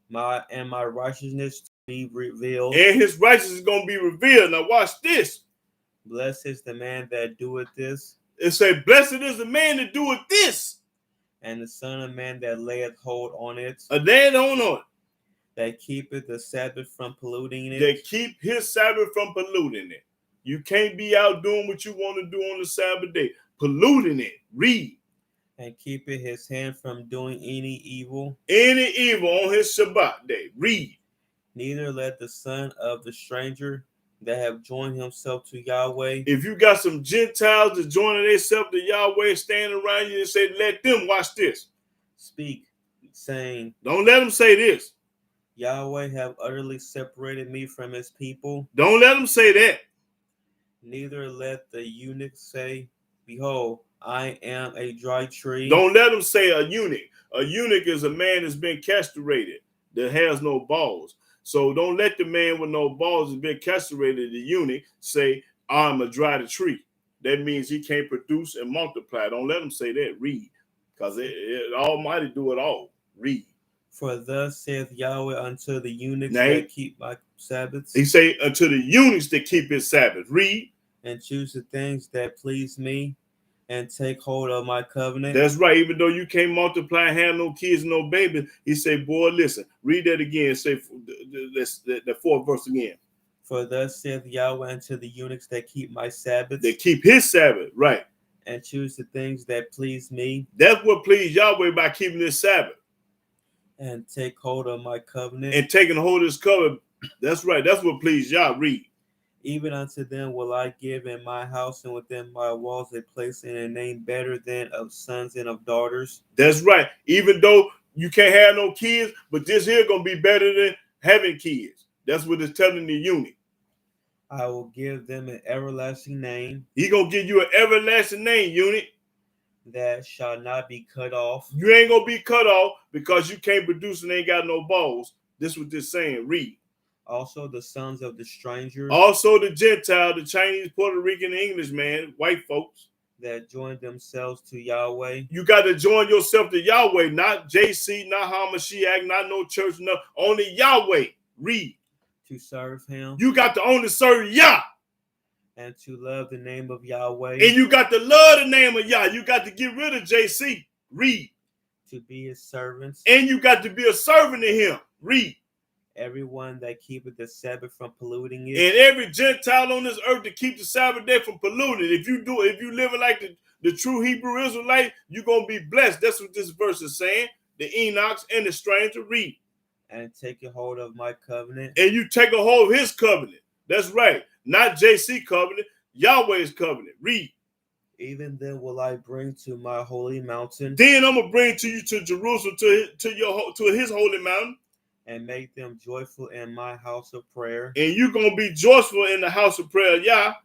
My righteousness to be revealed. And his righteousness is going to be revealed. Now watch this. Blessed is the man that doeth this. It say, blessed is the man that doeth this. And the son of man that layeth hold on it. They don't know it. That keepeth the Sabbath from polluting it. That keep his Sabbath from polluting it. You can't be out doing what you want to do on the Sabbath day. Polluting it. Read. And keepeth his hand from doing any evil. Any evil on his Shabbat day. Read. Neither let the son of the stranger that have joined himself to Yahweh. If you got some Gentiles that joining themselves to Yahweh standing around you and say, let them watch this. Speak, saying, don't let them say this. Yahweh have utterly separated me from his people. Don't let them say that. Neither let the eunuch say, behold, I am a dry tree. Don't let them say a eunuch. A eunuch is a man that's been castrated, that has no balls. So don't let the man with no balls that's been castrated, the eunuch, say, I'm a dry tree. That means he can't produce and multiply. Don't let him say that. Read. Because Almighty do it all. Read. For thus saith Yahweh unto the eunuchs that keep my Sabbaths. He say unto the eunuchs that keep his Sabbath. Read. And choose the things that please me, and take hold of my covenant. That's right. Even though you can't multiply and have no kids, no babies, he say, boy, listen, read that again. Say the fourth verse again. For thus saith Yahweh unto the eunuchs that keep my Sabbaths. They keep his Sabbath, right. And choose the things that please me. That's what pleased Yahweh by keeping his Sabbath. And take hold of my covenant. And taking hold of his covenant. That's right. That's what pleased Yah. Read. Even unto them will I give in my house and within my walls a place and a name better than of sons and of daughters. That's right. Even though you can't have no kids, but this here going to be better than having kids. That's what it's telling the eunuch. I will give them an everlasting name. He going to give you an everlasting name, eunuch. That shall not be cut off. You ain't going to be cut off because you can't produce and ain't got no balls. This is what this saying. Read. Also the sons of the strangers. Also the Gentile, the Chinese, Puerto Rican, English, man, white folks. That join themselves to Yahweh. You got to join yourself to Yahweh, not JC, not Hamashiach, not no church, no, only Yahweh. Read. To serve him. You got to only serve Yah. And to love the name of Yahweh. And you got to love the name of Yah. You got to get rid of JC. Read. to be his servants. And you got to be a servant to him. Read. Everyone that keepeth the Sabbath from polluting it. And every Gentile on this earth to keep the Sabbath day from polluting it. If you living like the true Hebrew Israelite, you're going to be blessed. That's what this verse is saying. The Enochs and the stranger. Read. And take a hold of my covenant. And you take a hold of his covenant. That's right. Not JC covenant. Yahweh's covenant. Read. Even then will I bring to my holy mountain. Then I'm gonna bring to you to Jerusalem, to his holy mountain, and make them joyful in my house of prayer. And you're gonna be joyful in the house of prayer, Yah.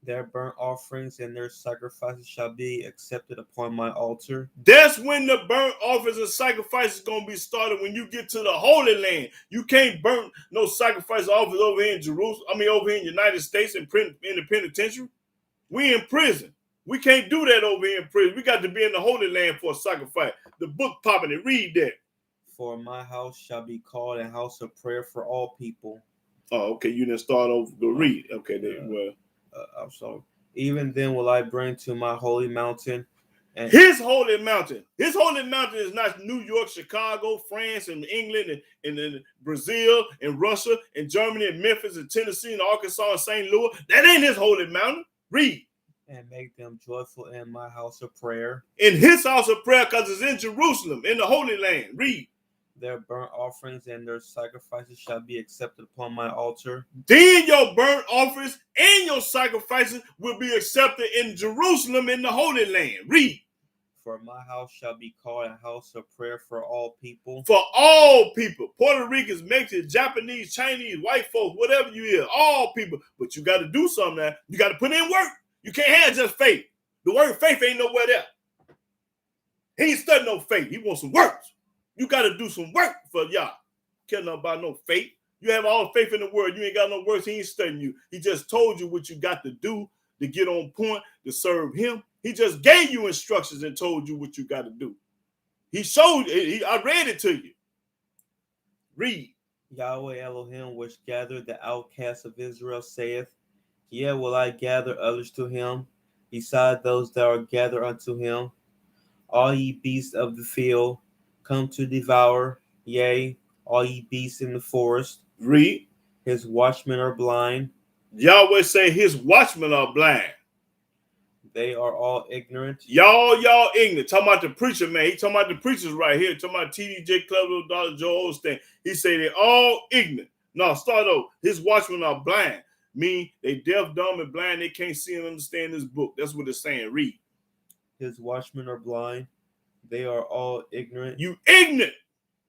Their burnt offerings and their sacrifices shall be accepted upon my altar. That's when the burnt offerings and sacrifices gonna be started. When you get to the Holy Land, you can't burn no sacrifice offers over here in Jerusalem. I mean, over here in the United States in the penitentiary. We in prison. We can't do that over here in prison. We got to be in the Holy Land for a sacrifice. The book popping it. Read that. For my house shall be called a house of prayer for all people. Oh, okay. You didn't start over. Go read. Okay, then. Well. I'm sorry. Even then will I bring to my holy mountain. And his holy mountain. His holy mountain is not New York, Chicago, France, and England, and Brazil, and Russia, and Germany, and Memphis, and Tennessee, and Arkansas, and St. Louis. That ain't his holy mountain. Read. And make them joyful in my house of prayer. In his house of prayer, because it's in Jerusalem, in the Holy Land. Read. Their burnt offerings and their sacrifices shall be accepted upon my altar. Then your burnt offerings and your sacrifices will be accepted in Jerusalem in the Holy Land. Read. For my house shall be called a house of prayer for all people. For all people. Puerto Ricans, Mexicans, Japanese, Chinese, white folks, whatever you hear. All people. But you got to do something now. You got to put in work. You can't have just faith. The word faith ain't nowhere there. He ain't studying no faith. He wants some works. You got to do some work for y'all. Care nothing about no faith. You have all the faith in the world. You ain't got no works. He ain't studying you. He just told you what you got to do to get on point, to serve him. He just gave you instructions and told you what you got to do. He showed I read it to you. Read. Yahweh Elohim, which gathered the outcasts of Israel, saith, Yea, will I gather others to him, beside those that are gathered unto him. All ye beasts of the field, come to devour, yea, all ye beasts in the forest. Read. His watchmen are blind. Yahweh say his watchmen are blind. They are all ignorant. Y'all ignorant. Talking about the preacher, man. He talking about the preachers right here. Talking about TDJ Club, Dr. Joel Osteen. He say they're all ignorant. No, start over. His watchmen are blind. Mean they deaf, dumb, and blind. They can't see and understand this book. That's what it's saying. Read. His watchmen are blind. They are all ignorant. You ignorant.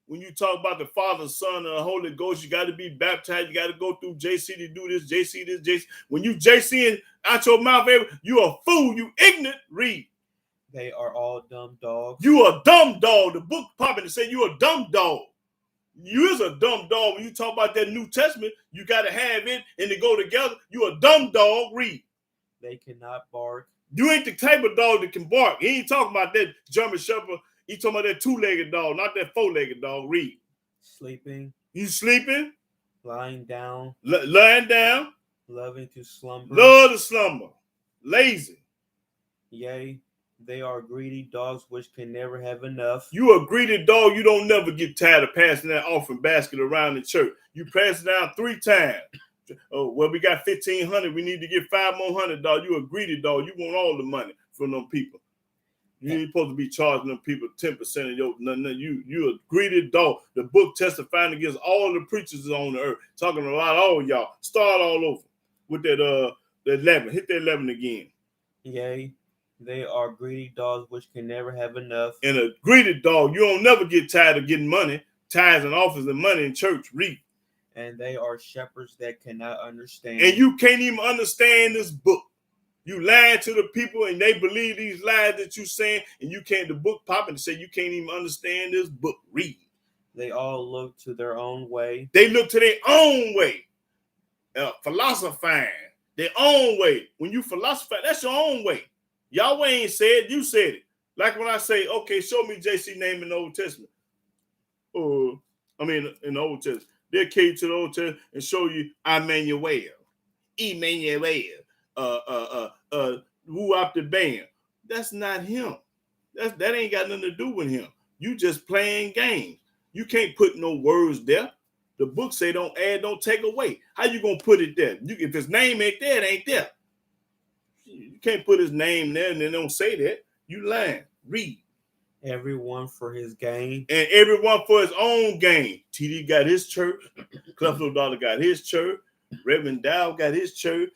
When you talk about the Father, Son, and the Holy Ghost, you got to be baptized. You got to go through JC to do this, JC this, JC. When you JC out your mouth, you a fool. You ignorant. Read. They are all dumb dogs. You a dumb dog. The book popping and say you a dumb dog. You is a dumb dog. When you talk about that New Testament, you got to have it and they go together. You a dumb dog. Read. They cannot bark. You ain't the type of dog that can bark. He ain't talking about that German Shepherd. He talking about that two-legged dog, not that four-legged dog. Read. Sleeping. You sleeping? Lying down. Lying down. Loving to slumber. Love to slumber. Lazy. Yea, they are greedy dogs which can never have enough. You a greedy dog. You don't never get tired of passing that offering basket around the church. You pass it down 3 times. Oh, well, we got 1,500. We need to get 5 more hundred, dog. You a greedy dog. You want all the money from them people. You ain't supposed to be charging them people 10% of your nothing. You a greedy dog. The book testifying against all the preachers on the earth, talking about all y'all. Start all over with that 11. Hit that 11 again. Yea, they are greedy dogs which can never have enough. And a greedy dog, you don't never get tired of getting money, tithes and offers and money in church. Read. And they are shepherds that cannot understand. And you can't even understand this book. You lying to the people and they believe these lies that you saying, and you can't, the book popping and say you can't even understand this book. Read. They all look to their own way. They look to their own way. Philosophizing. Their own way. When you philosophize, that's your own way. Yahweh ain't said, you said it. Like when I say, okay, show me JC name in the Old Testament. In the Old Testament. They'll carry you to the Old Testament and show you Emmanuel. Woo up the band. That's not him. That ain't got nothing to do with him. You just playing games. You can't put no words there. The book say don't add, don't take away. How you gonna put it there? If his name ain't there, it ain't there. You can't put his name there and then don't say that. You lying. Read. Everyone for his gain. And everyone for his own gain. TD got his church. Creflo Dollar got his church. Reverend Dow got his church.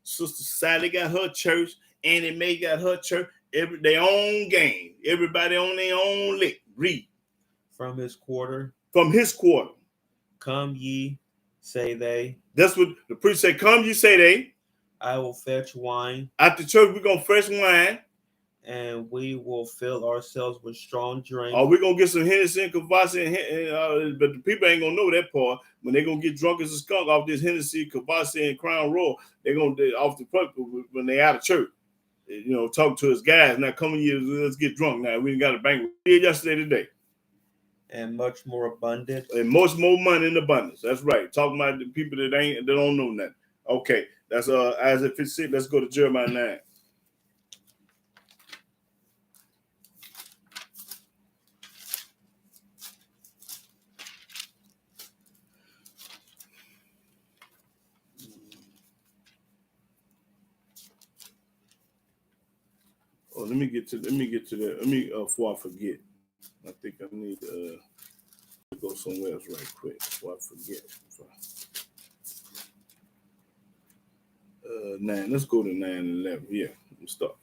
Sister Sally got her church. Annie Mae got her church. Their own gain. Everybody on their own lick. Read. From his quarter. From his quarter. Come ye, say they. That's what the priest said. Come ye, say they. I will fetch wine. After church, we're going to fetch wine. And we will fill ourselves with strong drink. Oh, we're going to get some Hennessy and Kvass, but the people ain't going to know that part. When they're going to get drunk as a skunk off this Hennessy, Kvass, and Crown Royal, they're going to, off the front when they out of church. You know, talk to his guys. Now, come here, let's get drunk now. We ain't got a banquet. We did yesterday, today. And much more abundant. And much more money in abundance. That's right. Talking about the people that don't know nothing. Okay. That's Isaiah 56. Let's go to Jeremiah 9. Oh, let me get to that. Let me before I forget. I think I need to go somewhere else right quick before I forget. 9. Let's go to 9 and 11. Yeah, let's start.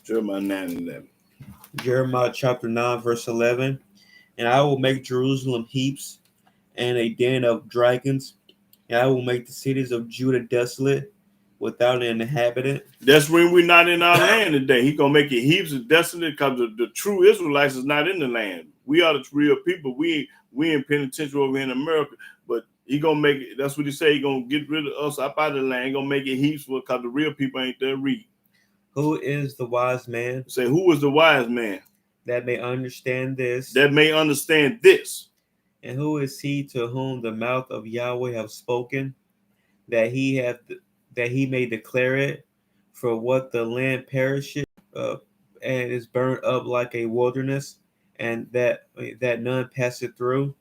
Jeremiah 9 and 11. Jeremiah chapter 9, verse 11. And I will make Jerusalem heaps and a den of dragons, and I will make the cities of Judah desolate, without an inhabitant. That's when we're not in our land today. He's going to make it heaps of desolate because the true Israelites is not in the land. We are the real people. We in penitentiary over in America. But he going to make it, that's what he say. He going to get rid of us up out of the land. He going to make it heaps because the real people ain't there. Read. Who is the wise man? Say, who is the wise man? That may understand this. That may understand this. And who is he to whom the mouth of Yahweh have spoken, that he may declare it? For what the land perisheth and is burnt up like a wilderness, and that none passeth through.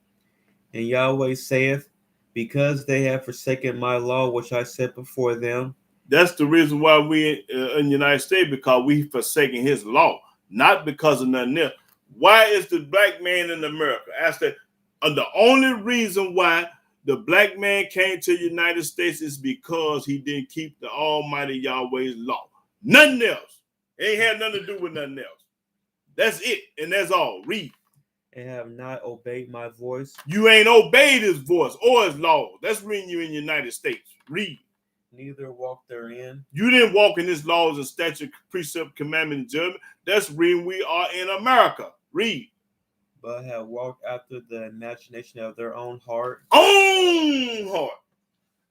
And Yahweh saith, because they have forsaken my law which I set before them. That's the reason why we in the United States, because we forsaken his law, not because of nothing else. Why is the black man in America? Ask that. The only reason why the black man came to the United States is because he didn't keep the Almighty Yahweh's law. Nothing else. It ain't had nothing to do with nothing else. That's it, and that's all. Read. And have not obeyed my voice. You ain't obeyed his voice or his laws. That's reading you in the United States. Read. Neither walk therein. You didn't walk in his laws and statute, precept, commandment, and judgment. That's reading we are in America. Read. But have walked after the imagination of their own heart. Own heart.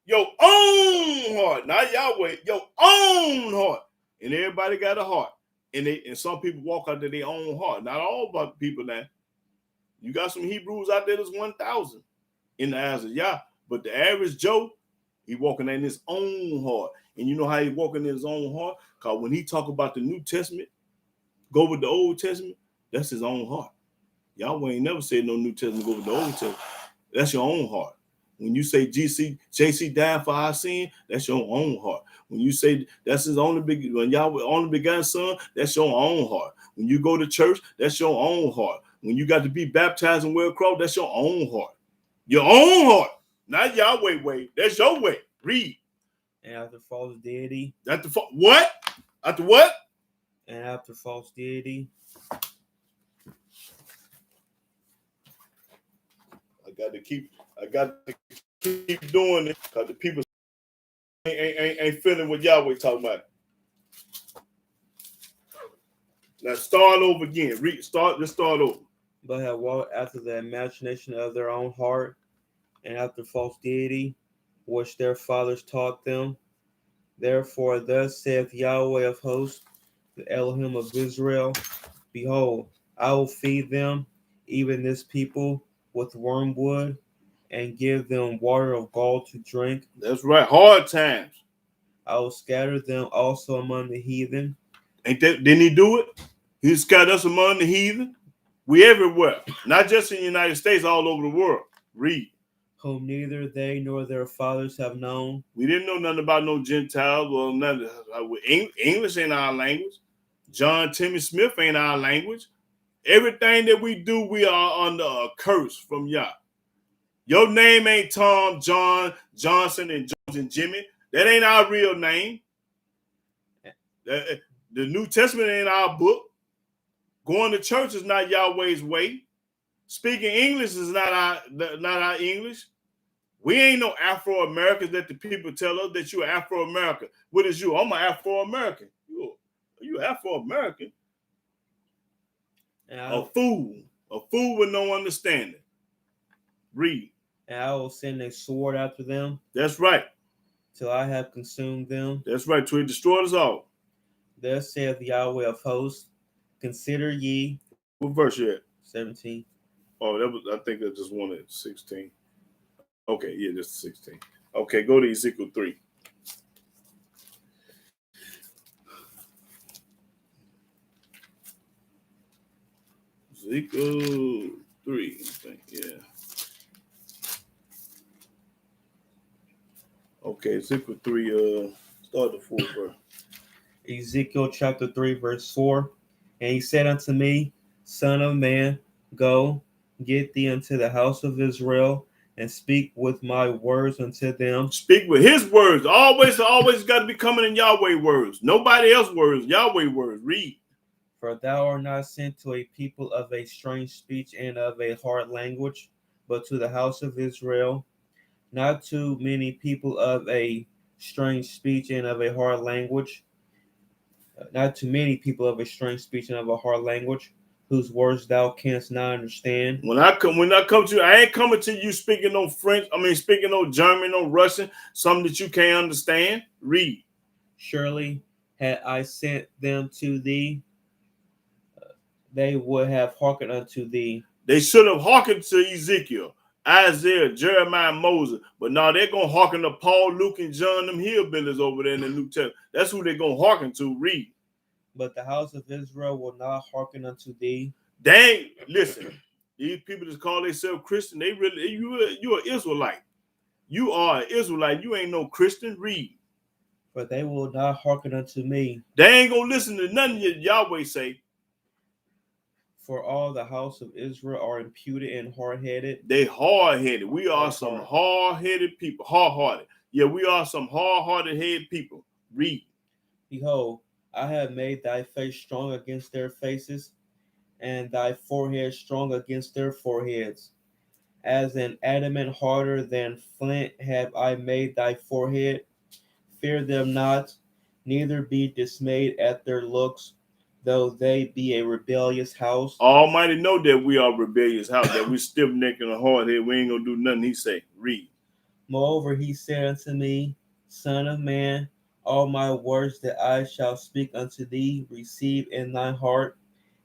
Your own heart. Not Yahweh. Your own heart. And everybody got a heart. And some people walk after their own heart. Not all people now. You got some Hebrews out there that's 1,000 in the eyes of Yah. But the average Joe, he walking in his own heart. And you know how he walking in his own heart? Because when he talk about the New Testament, go with the Old Testament, that's his own heart. Yahweh ain't never said no New Testament go with the Old Testament. That's your own heart. When you say JC died for our sin, that's your own heart. When you say that's his when Yahweh only begotten son, that's your own heart. When you go to church, that's your own heart. When you got to be baptized and wear a cross, that's your own heart. Your own heart. Not Yahweh way. That's your way. Read. And after false deity. What? After what? And after false deity. I got to keep doing it because the people ain't feeling what Yahweh talking about. Now start over again. Just start over. But have walked after the imagination of their own heart, and after false deity, which their fathers taught them. Therefore, thus saith Yahweh of hosts, the Elohim of Israel, behold, I will feed them, even this people, with wormwood, and give them water of gall to drink. That's right. Hard times. I will scatter them also among the heathen. Didn't he do it? He scattered us among the heathen. We everywhere, not just in the United States, all over the world. Read. Whom neither they nor their fathers have known. We didn't know nothing about no Gentiles or nothing. English ain't our language. John Timmy Smith ain't our language. Everything that we do, we are under a curse from Yah. Your name ain't Tom, John, Johnson, and Jones and Jimmy. That ain't our real name. The New Testament ain't our book. Going to church is not Yahweh's way. Speaking English is not our English. We ain't no Afro-Americans that the people tell us that you're Afro-American. What is you? I'm an Afro-American. You Afro-American. A fool with no understanding. Read. And I will send a sword after them. That's right. Till I have consumed them. That's right. Till he destroyed us all. Thus saith Yahweh of hosts, consider ye. What verse you at? 17. Oh, I think I just wanted 16. Okay, yeah, just 16. Okay, go to Ezekiel 3. Ezekiel 3, I think, yeah. Okay, Ezekiel 3, start the 4th verse. Ezekiel chapter 3, verse 4. And he said unto me, Son of man, go, get thee unto the house of Israel, and speak with my words unto them. Speak with his words. Always got to be coming in Yahweh words. Nobody else words, Yahweh words. Read. For thou art not sent to a people of a strange speech and of a hard language, but to the house of Israel. Not to many people of a strange speech and of a hard language. Not to many people of a strange speech and of a hard language, whose words thou canst not understand. When I come to you, I ain't coming to you speaking no French. Speaking no German, no Russian, something that you can't understand. Read. Surely had I sent them to thee, they would have hearkened unto thee. They should have hearkened to Ezekiel, Isaiah, Jeremiah, Moses. But now they're going to hearken to Paul, Luke, and John, them hillbillies over there in the New Testament. That's who they're going to hearken to. Read. But the house of Israel will not hearken unto thee. Dang, listen. These people that call themselves Christian, they really, you're an Israelite. You are an Israelite. You ain't no Christian. Read. For they will not hearken unto me. They ain't going to listen to nothing Yahweh say. For all the house of Israel are imputed and hard-headed. They hard-headed. We are some hard-headed people. Hard-hearted. Yeah, we are some hard-hearted head people. Read. Behold, I have made thy face strong against their faces, and thy forehead strong against their foreheads. As an adamant harder than flint have I made thy forehead. Fear them not, neither be dismayed at their looks, though they be a rebellious house. Almighty know that we are a rebellious house, that we stiff-necked and hard-headed. We ain't going to do nothing he say. Read. Moreover, he said unto me, Son of man, all my words that I shall speak unto thee, receive in thine heart,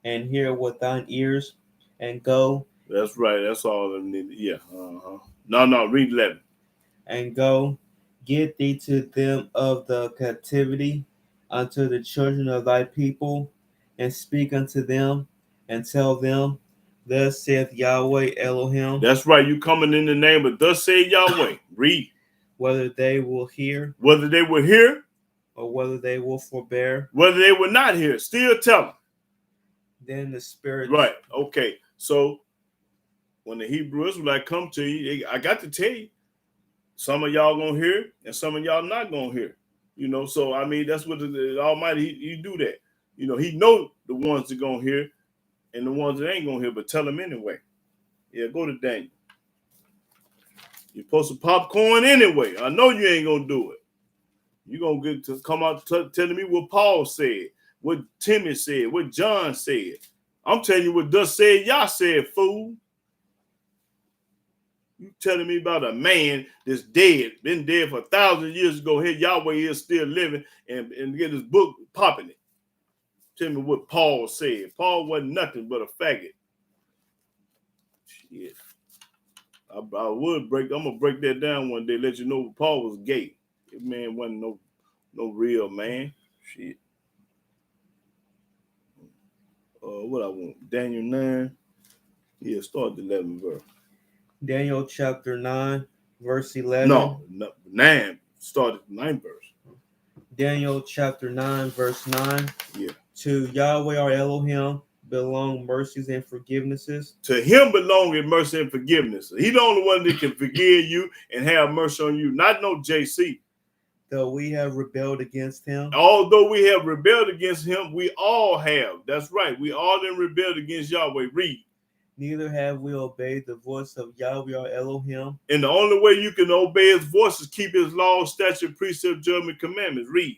and hear with thine ears, and go. That's right. That's all I need. Yeah. No. Read 11. And go, get thee to them of the captivity, unto the children of thy people, and speak unto them, and tell them, Thus saith Yahweh Elohim. That's right. You coming in the name of thus saith Yahweh. Read. Whether they will hear. Whether they will hear. Or whether they will forbear. Whether they will not hear. Still tell them. Then the Spirit. Right. Okay. So when the Hebrew Israelite come to you, I got to tell you, some of y'all gonna hear and some of y'all not gonna hear. So that's what the Almighty he do that. He know the ones that gonna hear and the ones that ain't gonna hear, but tell them anyway. Yeah, go to Daniel. You're supposed to popcorn anyway. I know you ain't gonna do it. You're gonna get to come out telling me what Paul said, what Timothy said, what John said. I'm telling you what thus said Yah said, fool. You telling me about a man that's dead, been dead for 1,000 years ago. Here Yahweh is still living and get his book popping it. Tell me what Paul said. Paul wasn't nothing but a faggot. Shit. I'm gonna break that down one day, let you know Paul was gay. That man wasn't no real man. Shit. what I want? Daniel 9. Yeah, start the 11th verse. Daniel chapter 9, verse 11. No, 9. Start at the 9th verse. Daniel chapter 9, verse 9. Yeah. To Yahweh our Elohim belong mercies and forgivenesses. To him belonging mercy and forgiveness. He the only one that can forgive you and have mercy on you. Not no JC. Though we have rebelled against him. Although we have rebelled against him, we all have. That's right. We all then rebelled against Yahweh. Read. Neither have we obeyed the voice of Yahweh our Elohim. And the only way you can obey his voice is keep his law, statute, precept, judgment, commandments. Read.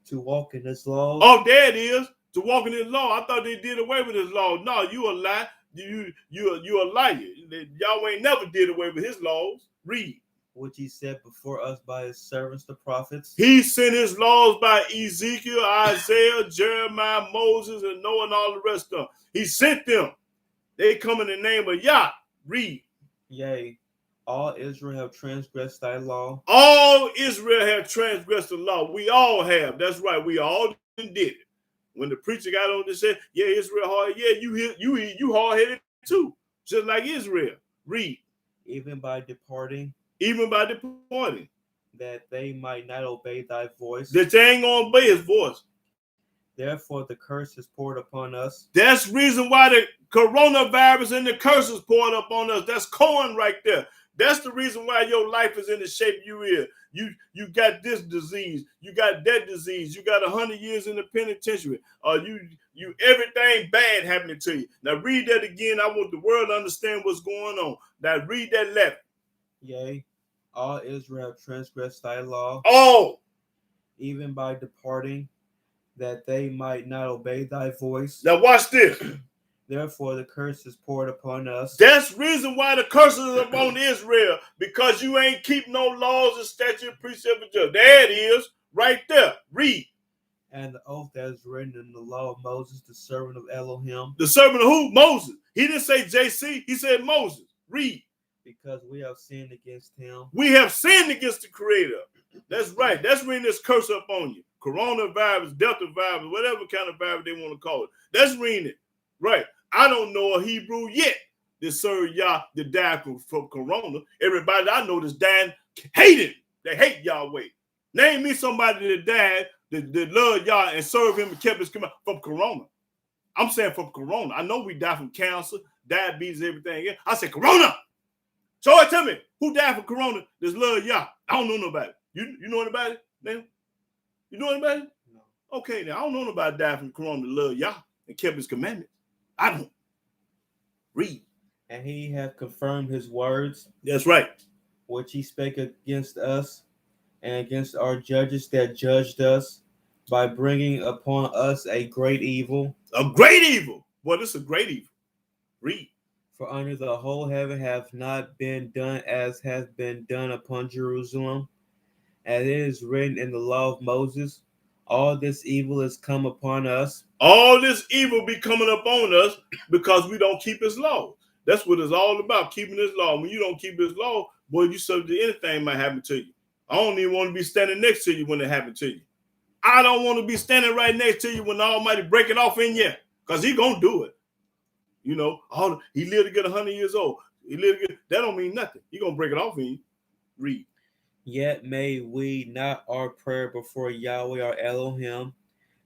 To walk in his law. Oh, there it is. To walk in his law. I thought they did away with his law. No, you a lie. You a liar. Yahweh ain't never did away with his laws. Read. Which he set before us by his servants, the prophets. He sent his laws by Ezekiel, Isaiah, Jeremiah, Moses, and Noah, and all the rest of them. He sent them. They come in the name of Yah. Read. Yea, all Israel have transgressed thy law. All Israel have transgressed the law. We all have. That's right. We all did it. When the preacher got on and said, yeah, Israel hard. Yeah, you hard-headed too. Just like Israel. Read. Even by departing. That they might not obey thy voice. That they ain't going to obey his voice. Therefore the curse is poured upon us. That's the reason why the coronavirus and the curse is poured upon us. That's corn right there. That's the reason why your life is in the shape you is. You got this disease. You got that disease. You got 100 years in the penitentiary. You everything bad happening to you. Now read that again. I want the world to understand what's going on. Now read that 11. Yea, all Israel have transgressed thy law. Oh, even by departing, that they might not obey thy voice. Now watch this. Therefore the curse is poured upon us. That's the reason why the curse is upon Israel, because you ain't keep no laws and statute, precept, and judgment. There it is, right there. Read. And the oath that is written in the law of Moses, the servant of Elohim. The servant of who? Moses. He didn't say JC. He said Moses. Read. Because we have sinned against him. We have sinned against the Creator. That's right. That's reading this curse up on you. Coronavirus, Delta virus, whatever kind of virus they want to call it. That's reading it. Right. I don't know a Hebrew yet that served Yah that died from corona. Everybody I know that's dying hate him. They hate Yahweh. Name me somebody that died that loved Yah and served him and kept his command from corona. I'm saying from corona. I know we die from cancer, diabetes, everything. I said corona. So tell me, who died from corona that's loved Yah? I don't know nobody. You know anybody? Now? You know anybody? No. Okay, now I don't know nobody died from corona that loved Yah and kept his commandments. I don't. Read. And he hath confirmed his words. That's right. Which he spake against us and against our judges that judged us, by bringing upon us a great evil. A great evil. Well, this is a great evil. Read. For under the whole heaven hath not been done as hath been done upon Jerusalem, as it is written in the law of Moses. All this evil is come upon us. All this evil be coming upon us because we don't keep his law. That's what it's all about, keeping his law. When you don't keep his law, boy, you subject to anything might happen to you. I don't even want to be standing next to you when it happened to you. I don't want to be standing right next to you when the Almighty break it off in you, because he going to do it. You know, he lived to get 100 years old. That don't mean nothing. He going to break it off in you. Read. Yet may we not our prayer before Yahweh our Elohim,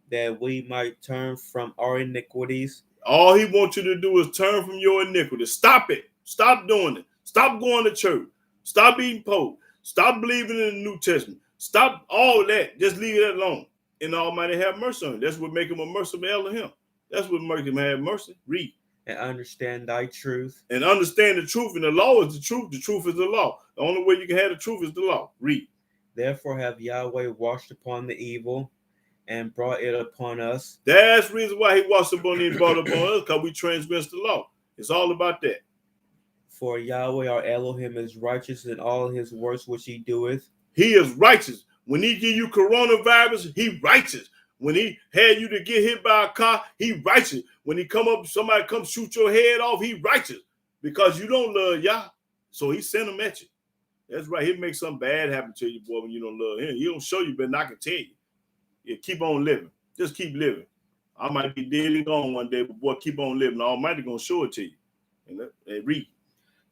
that we might turn from our iniquities. All he wants you to do is turn from your iniquity. Stop it. Stop doing it. Stop going to church. Stop eating pork. Stop believing in the New Testament. Stop all that. Just leave it alone. And the Almighty have mercy on you. That's what make him a merciful Elohim. That's what make him have mercy. Read. And understand thy truth. And understand the truth. And the law is the truth. The truth is the law. The only way you can have the truth is the law. Read. Therefore have Yahweh washed upon the evil and brought it upon us. That's the reason why he washed upon it and brought it upon us, because we transgressed the law. It's all about that. For Yahweh our Elohim is righteous in all his works which he doeth. He is righteous. When he give you coronavirus, he righteous. When he had you to get hit by a car, he righteous. When he come up, somebody come shoot your head off, he righteous. Because you don't love Yah. So he sent him at you. That's right. He'll make something bad happen to you, boy, when you don't love him. He don't show you, but I can tell you. Yeah, keep on living. Just keep living. I might be dead and gone one day, but boy, keep on living. The Almighty gonna show it to you. And read.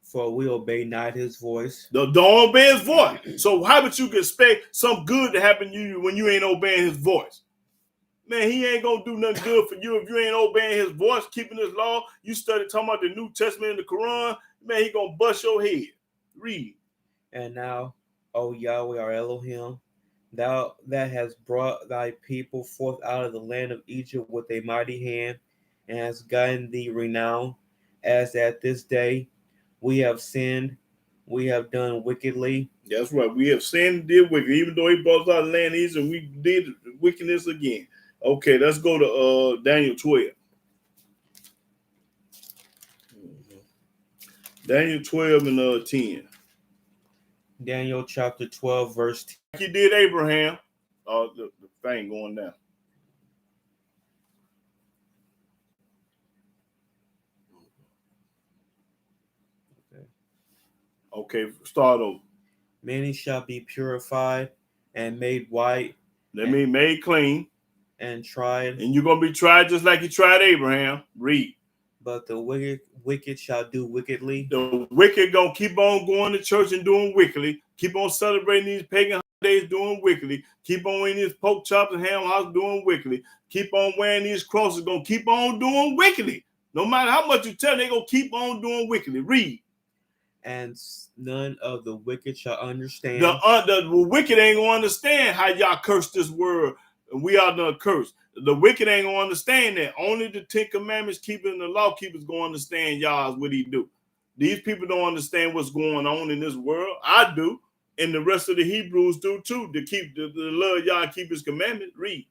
For we obey not his voice. Don't obey his voice. So how about you can expect something good to happen to you when you ain't obeying his voice? Man, he ain't gonna do nothing good for you if you ain't obeying his voice, keeping his law. You study talking about the New Testament and the Quran, man, he gonna bust your head. Read. And now, O Yahweh, our Elohim, thou that hast brought thy people forth out of the land of Egypt with a mighty hand, and hast gotten thee renown, as at this day we have sinned, we have done wickedly. That's right. We have sinned and did wicked. Even though he brought us out of the land of Egypt, we did wickedness again. Okay, let's go to Daniel 12. Daniel 12 and 10. Daniel chapter 12, verse 10. Like you did Abraham. The thing going down. Okay, start over. Many shall be purified and made white. That means made clean. And tried. And you're going to be tried just like you tried Abraham. Read. But the wicked shall do wickedly. The wicked going to keep on going to church and doing wickedly. Keep on celebrating these pagan holidays doing wickedly. Keep on eating these pork chops and ham hocks doing wickedly. Keep on wearing these crosses. Going to keep on doing wickedly. No matter how much you tell them, they're going to keep on doing wickedly. Read. And none of the wicked shall understand. The wicked ain't going to understand how y'all curse this world. We are the curse. The wicked ain't going to understand that. Only the 10 Commandments keepers and the law keepers going to understand y'all what he do. These people don't understand what's going on in this world. I do. And the rest of the Hebrews do too. To keep the love y'all keep his commandments. Read.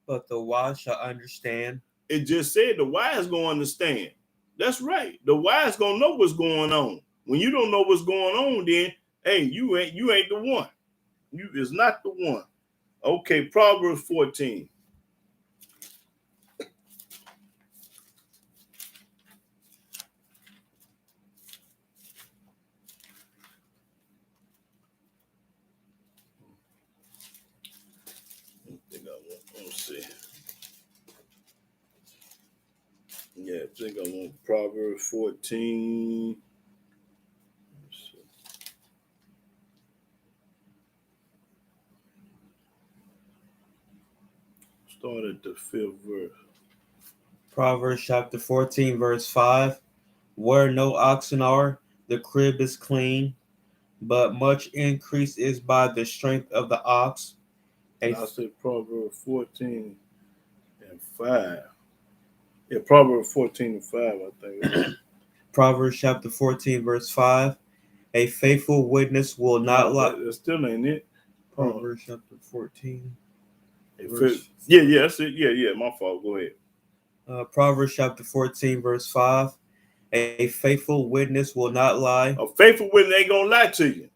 But the wise shall understand. It just said the wise going to understand. That's right. The wise going to know what's going on. When you don't know what's going on, then, hey, you ain't the one. You is not the one. Okay, Proverbs 14. Let's see. Yeah, I think I want Proverbs 14. Start at the 5th verse. Proverbs chapter 14, verse 5. Where no oxen are, the crib is clean, but much increase is by the strength of the ox. I said Proverbs 14 and 5. Yeah, Proverbs 14 and 5, I think. Proverbs chapter 14, verse 5. A faithful witness will not lie. That still ain't it. Proverbs chapter 14. Yeah, that's it. Yeah, my fault. Go ahead. Proverbs chapter 14, verse 5. A faithful witness will not lie. A faithful witness ain't going to lie to you.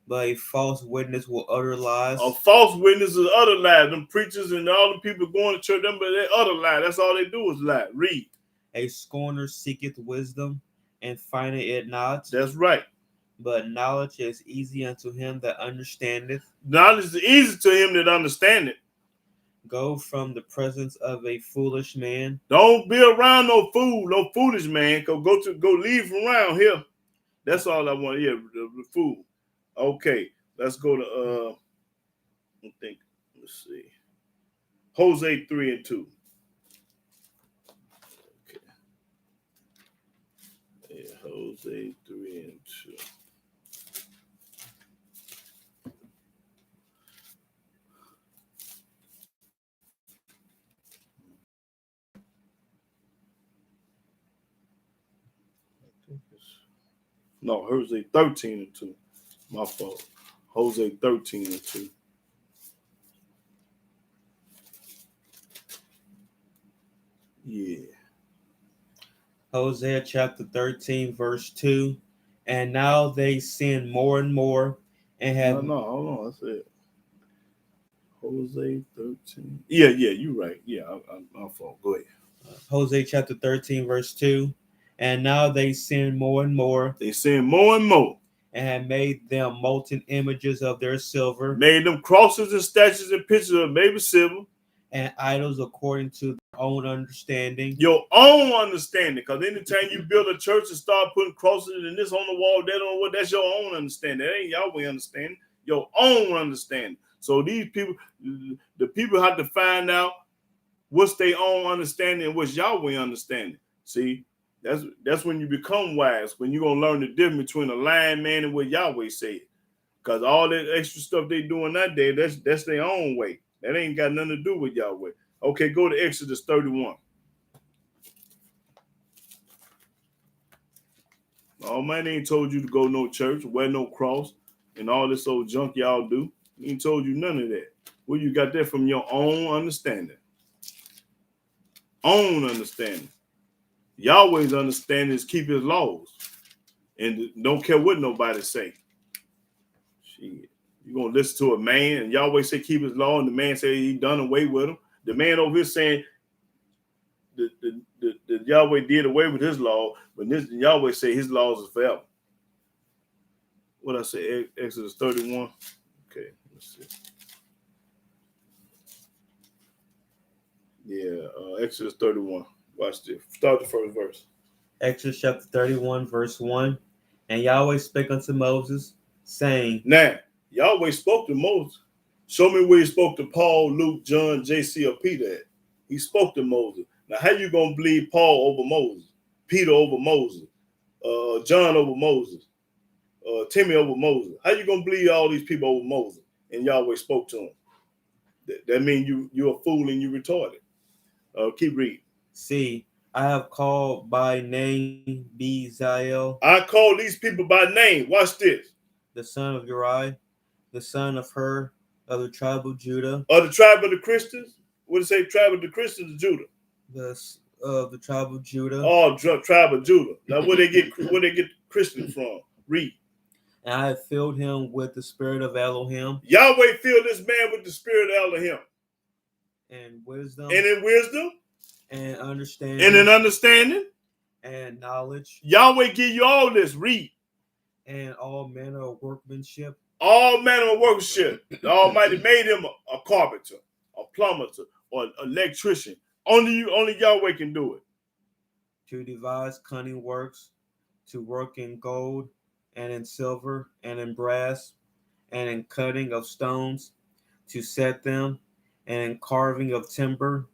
But a false witness will utter lies. A false witness is utter lies. Them preachers and all the people going to church, but they utter lie. That's all they do is lie. Read. A scorner seeketh wisdom and findeth it not. That's right. But knowledge is easy unto him that understandeth. Knowledge is easy to him that understandeth. Go from the presence of a foolish man. Don't be around no fool, no foolish man. Go leave around here. That's all I want. Yeah, the fool. Okay, let's go to let's see. Hosea 3 and 2. Okay. Yeah, Hosea 3 and 2. No, Hosea 13 and 2. My fault. Hosea 13 and 2. Yeah. Hosea chapter 13, verse 2. And now they sin more and more and have... No, hold on. That's it. Hosea 13. Yeah, you're right. Yeah, my fault. Go ahead. Hosea chapter 13, verse 2. And now they sin more and more. They sin more and more. And have made them molten images of their silver. Made them crosses and statues and pictures of baby silver. and idols according to their own understanding. Your own understanding. Because anytime you build a church and start putting crosses and this on the wall, that on what, that's your own understanding. That ain't Yahweh understanding. Your own understanding. So these people, the people have to find out what's their own understanding and what's Yahweh understanding. See, that's when you become wise, when you're going to learn the difference between a lying man and what Yahweh said. Because all that extra stuff they doing that day, that's their own way. That ain't got nothing to do with Yahweh. Okay, go to Exodus 31. Almighty ain't told you to go no church, wear no cross, and all this old junk y'all do. He ain't told you none of that. Well, you got that from your own understanding. Own understanding. Yahweh's understanding is keep his laws. And don't care what nobody say. Shit. You're going to listen to a man, and Yahweh say keep his law, and the man say he done away with him. The man over here saying the Yahweh did away with his law, but this Yahweh say his laws is forever. What I say, Exodus 31? Okay, let's see. Yeah, Exodus 31. Watch this. Start the first verse. Exodus chapter 31, verse 1. And Yahweh spake unto Moses, saying, Now, Yahweh spoke to Moses. Show me where he spoke to Paul, Luke, John, JC, or Peter at. He spoke to Moses. Now, how you going to believe Paul over Moses, Peter over Moses, John over Moses, Timmy over Moses? How you going to believe all these people over Moses? And Yahweh spoke to him. That means you're a fool and you retarded. Keep reading. See, I have called by name Bezalel. I call these people by name. Watch this. The son of Uriah, the son of Hur, of the tribe of Judah. Of the tribe of the Christians? What does it say, tribe of the Christians or Judah? The tribe of Judah. Oh, tribe of Judah. Now, where they get Christians from? Read. And I have filled him with the spirit of Elohim. Yahweh filled this man with the spirit of Elohim. And wisdom. And in wisdom. And understanding. And in understanding. And knowledge. Yahweh give you all this. Read. And all manner of workmanship. All manner of workmanship. The Almighty made him a carpenter, a plumber, or an electrician. Only Yahweh can do it. To devise cunning works, to work in gold, and in silver, and in brass, and in cutting of stones, to set them, and in carving of timber,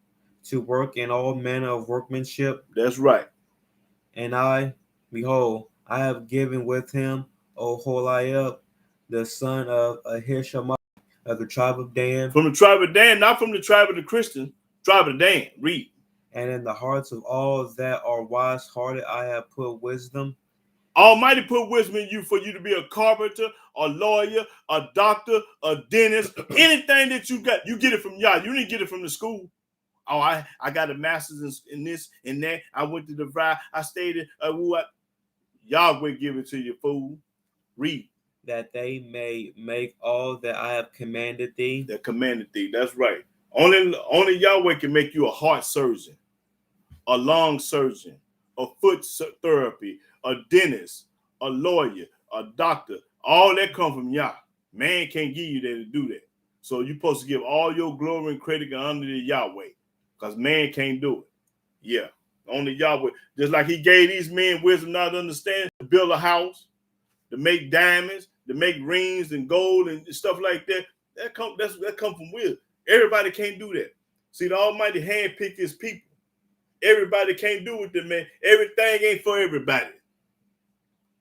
to work in all manner of workmanship. That's right. And I, behold, I have given with him Oholiab, the son of Ahishamah, of the tribe of Dan. From the tribe of Dan, not from the tribe of the Christians, tribe of Dan. Read. And in the hearts of all that are wise-hearted, I have put wisdom. Almighty put wisdom in you for you to be a carpenter, a lawyer, a doctor, a dentist, anything that you got, you get it from Yah. You didn't get it from the school. Oh, I got a master's in this and that. I went to the VI. I stayed in Yahweh give it to you, fool. Read. That they may make all that I have commanded thee. That commanded thee. That's right. Only Yahweh can make you a heart surgeon, a lung surgeon, a foot therapy, a dentist, a lawyer, a doctor. All that come from Yah. Man can't give you that to do that. So you're supposed to give all your glory and credit and honor to Yahweh, because man can't do it. Yeah, only Yahweh. Just like he gave these men wisdom not to understand, to build a house, to make diamonds, to make rings and gold and stuff like that. That come from wisdom. Everybody can't do that. See, the Almighty handpicked his people. Everybody can't do it, man. Everything ain't for everybody.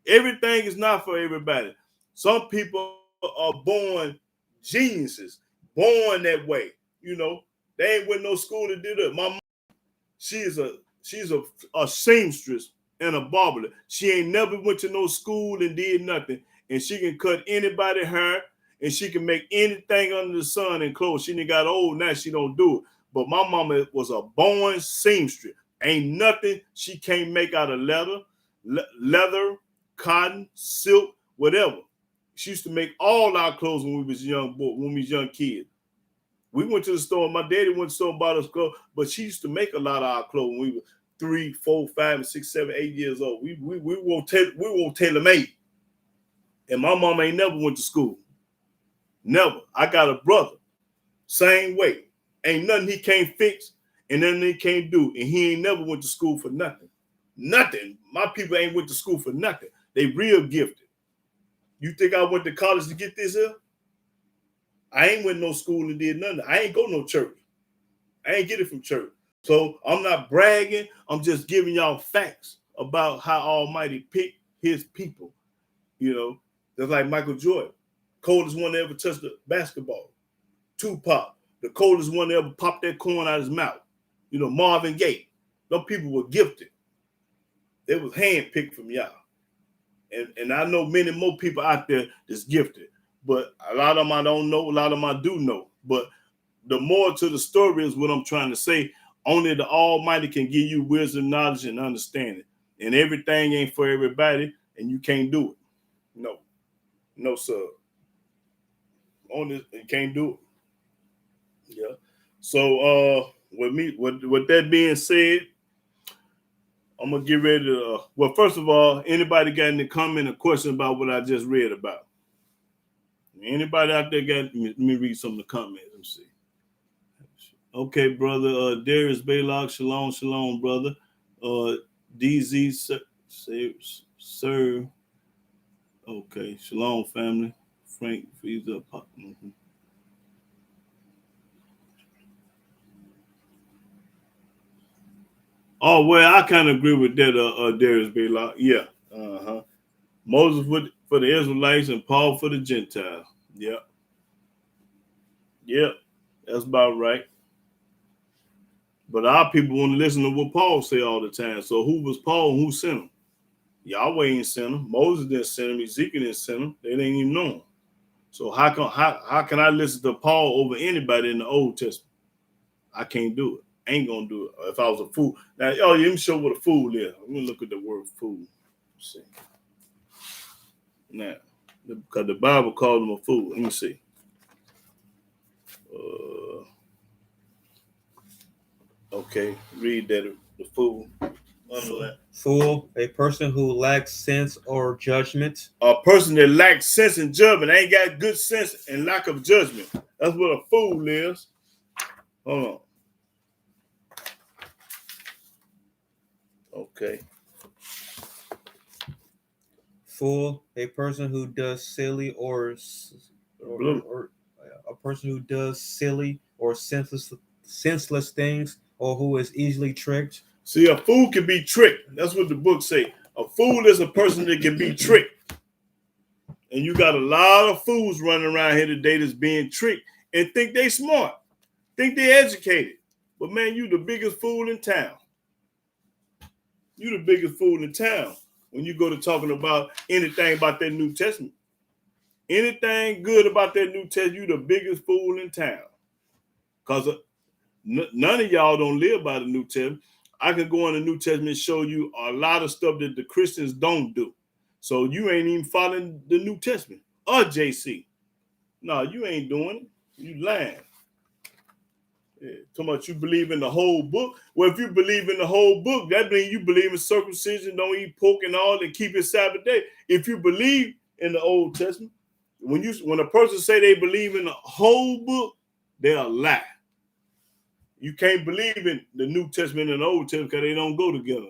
Everything is not for everybody. Some people are born geniuses, born that way. You know, they ain't went no school to do that. My mom, she's a seamstress and a barber. She ain't never went to no school and did nothing. And she can cut anybody hair, and she can make anything under the sun and clothes. She done got old now, she don't do it. But my mama was a born seamstress. Ain't nothing she can't make out of leather, cotton, silk, whatever. She used to make all our clothes when we was young kids. We went to the store. My daddy went to the store and bought us clothes, but she used to make a lot of our clothes when we were 3, 4, 5, 6, 7, 8 years old. We won't tailor made. And my mom ain't never went to school. Never. I got a brother, same way. Ain't nothing he can't fix, and nothing he can't do. And he ain't never went to school for nothing. Nothing. My people ain't went to school for nothing. They real gifted. You think I went to college to get this here? I ain't went no school and did nothing. I ain't go no church. I ain't get it from church. So I'm not bragging. I'm just giving y'all facts about how Almighty picked his people. You know, that's like Michael Jordan, coldest one to ever touch the basketball. Tupac, the coldest one to ever pop that corn out of his mouth. You know, Marvin Gaye. Those people were gifted. They was handpicked from y'all. And I know many more people out there that's gifted. But a lot of them I don't know, a lot of them I do know. But the more to the story is what I'm trying to say. Only the Almighty can give you wisdom, knowledge, and understanding. And everything ain't for everybody, and you can't do it. No. No, sir. On this, you can't do it. Yeah. So with that being said, I'm gonna get ready to well, first of all, anybody got any comment or question about what I just read about? Anybody out there got let me read some of the comments. Let me see. Okay, brother. Darius Baylock, shalom, brother. DZ sir. Okay, shalom, family. Frank Visa. Mm-hmm. Oh, well, I kind of agree with that, Darius Baylock. Yeah. Uh-huh. Moses for the Israelites and Paul for the Gentiles. Yeah. Yeah. That's about right. But our people want to listen to what Paul say all the time. So who was Paul and who sent him? Yahweh ain't sent him. Moses didn't send him. Ezekiel didn't send him. They didn't even know him. So how can I listen to Paul over anybody in the Old Testament? I can't do it. Ain't gonna do it. If I was a fool. Now, let me show what a fool is. Let me look at the word fool. Let's see. Now, because the Bible called him a fool. Let me see. Okay, read that. The fool. Fool, a person who lacks sense or judgment. A person that lacks sense and judgment, ain't got good sense and lack of judgment. That's what a fool is. Hold on. Okay. Fool, a person who does silly or a person who does silly or senseless things, or who is easily tricked. See, a fool can be tricked. That's what the book say. A fool is a person that can be tricked. And you got a lot of fools running around here today that's being tricked and think they smart, think they educated. But man, you the biggest fool in town. You the biggest fool in town when you go to talking about anything about that New Testament. Anything good about that New Testament, you the biggest fool in town. Because none of y'all don't live by the New Testament. I can go in the New Testament and show you a lot of stuff that the Christians don't do. So you ain't even following the New Testament or JC. No, you ain't doing it. You lying. Yeah, talking about you believe in the whole book. Well, if you believe in the whole book, that means you believe in circumcision, don't eat pork and all, and keep it Sabbath day. If you believe in the Old Testament, when a person say they believe in the whole book, they'll lie. You can't believe in the New Testament and the Old Testament because they don't go together.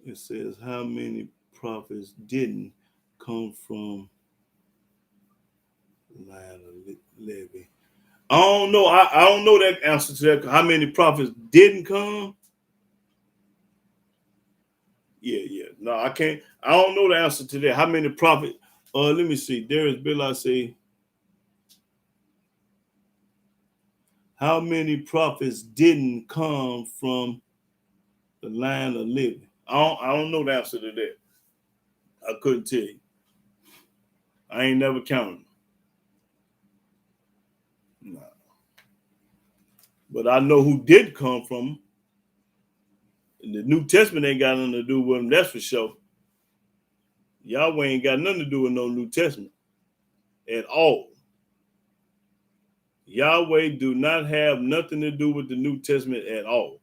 It says how many prophets didn't come from line of Levi. I don't know. I don't know that answer to that. How many prophets didn't come? Yeah. No, I can't. I don't know the answer to that. How many prophets? Let me see. Darius Bill, say, how many prophets didn't come from the line of Levi? I don't know the answer to that. I couldn't tell you. I ain't never counted. No. But I know who did come from them. And the New Testament ain't got nothing to do with them, that's for sure. Yahweh ain't got nothing to do with no New Testament at all. Yahweh do not have nothing to do with the New Testament at all.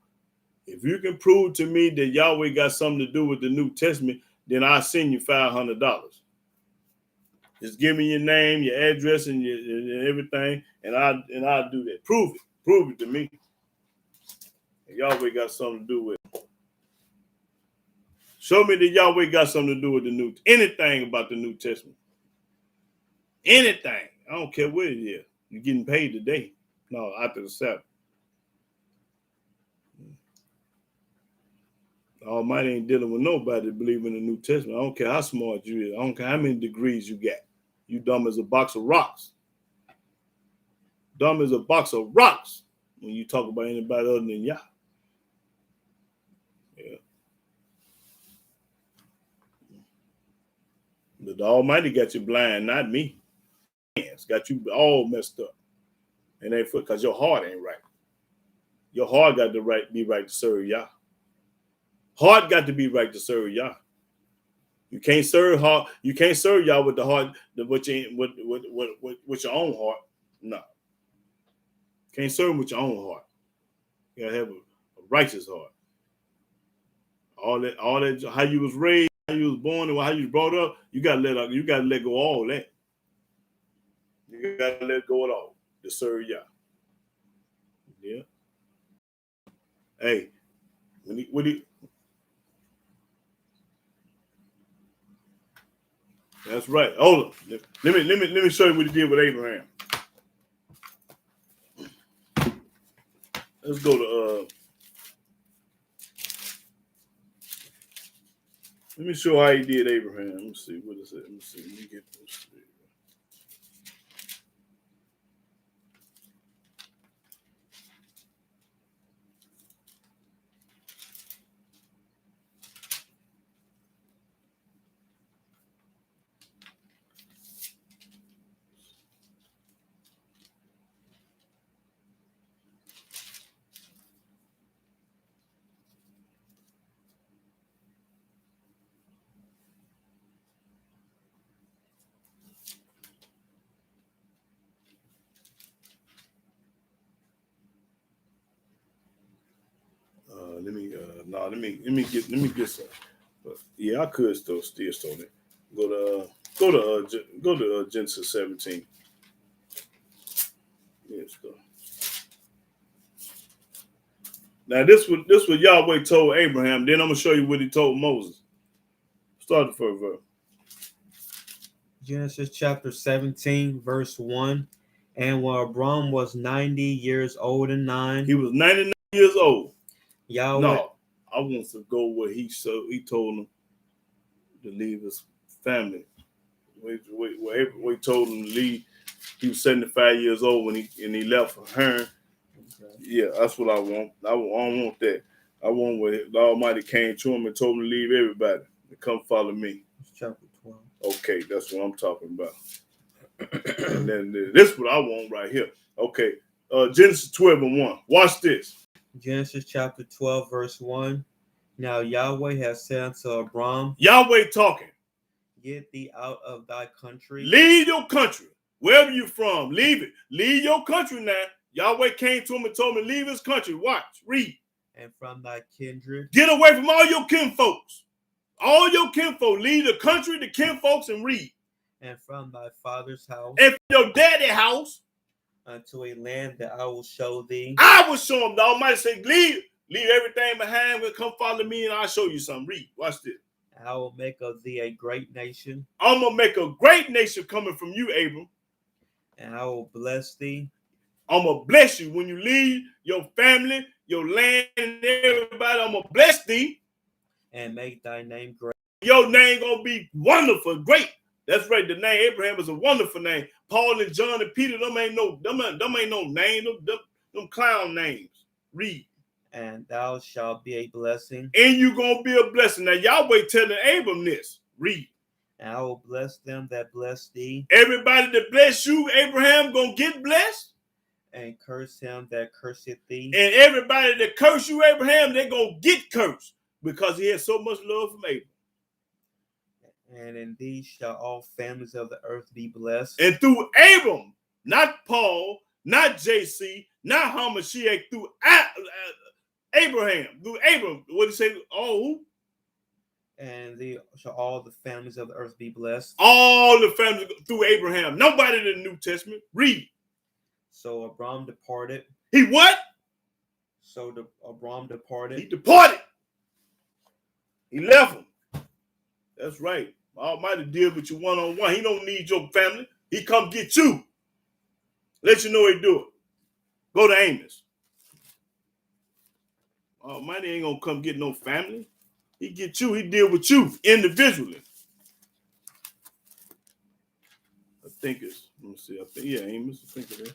If you can prove to me that Yahweh got something to do with the New Testament, then I'll send you $500. Just give me your name, your address, and everything, and I'll do that. Prove it to me. And Yahweh got something to do with it. Show me that Yahweh got something to do with anything about the New Testament. Anything. I don't care what it is. You're getting paid today. No, after the Sabbath. The Almighty ain't dealing with nobody that believe in the New Testament. I don't care how smart you is. I don't care how many degrees you got. You dumb as a box of rocks. Dumb as a box of rocks when you talk about anybody other than Yah. Yeah. But the Almighty got you blind, not me. It's got you all messed up. And they because your heart ain't right. Your heart got to be right to serve Yah. Heart got to be right to serve Yah. You can't serve heart. You can't serve Yah with the heart with your own heart. No. Can't serve him with your own heart. You gotta have a righteous heart. All that how you was raised, how you was born, and how you was brought up, you gotta let go of all that. You gotta let go of it all to serve Yah. Yeah. Hey, that's right. Hold on. Let me show you what he did with Abraham. Let's go to let me show how he did Abraham. Let me see. What is it? Let me see. Let me get this. Let me get some. Yeah, I could still stone it. Go to Genesis 17. Yes, go. Now this what Yahweh told Abraham. Then I'm gonna show you what he told Moses. Start the first verse. Genesis chapter 17, verse 1. And when Abram was 90 years old and 9. He was 99 years old. Yahweh. No, I want to go where he told him to leave his family. Where he told him to leave. He was 75 years old when he left for Haran. Okay. Yeah, that's what I want. I don't want that. I want where the Almighty came to him and told him to leave everybody to come follow me. It's chapter 12. Okay, that's what I'm talking about. And then this is what I want right here. Okay, Genesis 12 and 1. Watch this. Genesis chapter 12, verse 1. Now Yahweh has said unto Abram, Yahweh talking. Get thee out of thy country. Leave your country. Wherever you're from, leave it. Leave your country now. Yahweh came to him and told him to leave his country. Watch, read. And from thy kindred. Get away from all your kinfolks. All your kinfolk. Leave the country, the kinfolks, and read. And from thy father's house. And from your daddy's house. Unto a land that I will show thee. I will show him. The Almighty say, leave everything behind. Come follow me and I'll show you something. Read. Watch this. I will make of thee a great nation. I'm going to make a great nation coming from you, Abram. And I will bless thee. I'm going to bless you. When you leave your family, your land, and everybody, I'm going to bless thee. And make thy name great. Your name going to be wonderful, great. That's right. The name Abraham is a wonderful name. Paul and John and Peter, them ain't no name. Them clown names. Read. And thou shalt be a blessing. And you going to be a blessing. Now, Yahweh telling Abram this. Read. And I will bless them that bless thee. Everybody that bless you, Abraham, going to get blessed. And curse him that curseth thee. And everybody that curse you, Abraham, they're going to get cursed because he has so much love from Abraham. And in thee shall all families of the earth be blessed. And through Abram, not Paul, not JC, not Hamashiach, through Abraham, through Abram, what did he say? Oh, who? And shall all the families of the earth be blessed. All the families through Abraham. Nobody in the New Testament. Read. So Abram departed. He what? So Abram departed. He departed. He left him. That's right. Almighty deal with you one-on-one. He don't need your family. He come get you. Let you know he do it. Go to Amos. Almighty ain't gonna come get no family. He get you. He deal with you individually. I think it's. Let me see. I think Amos. I think it is.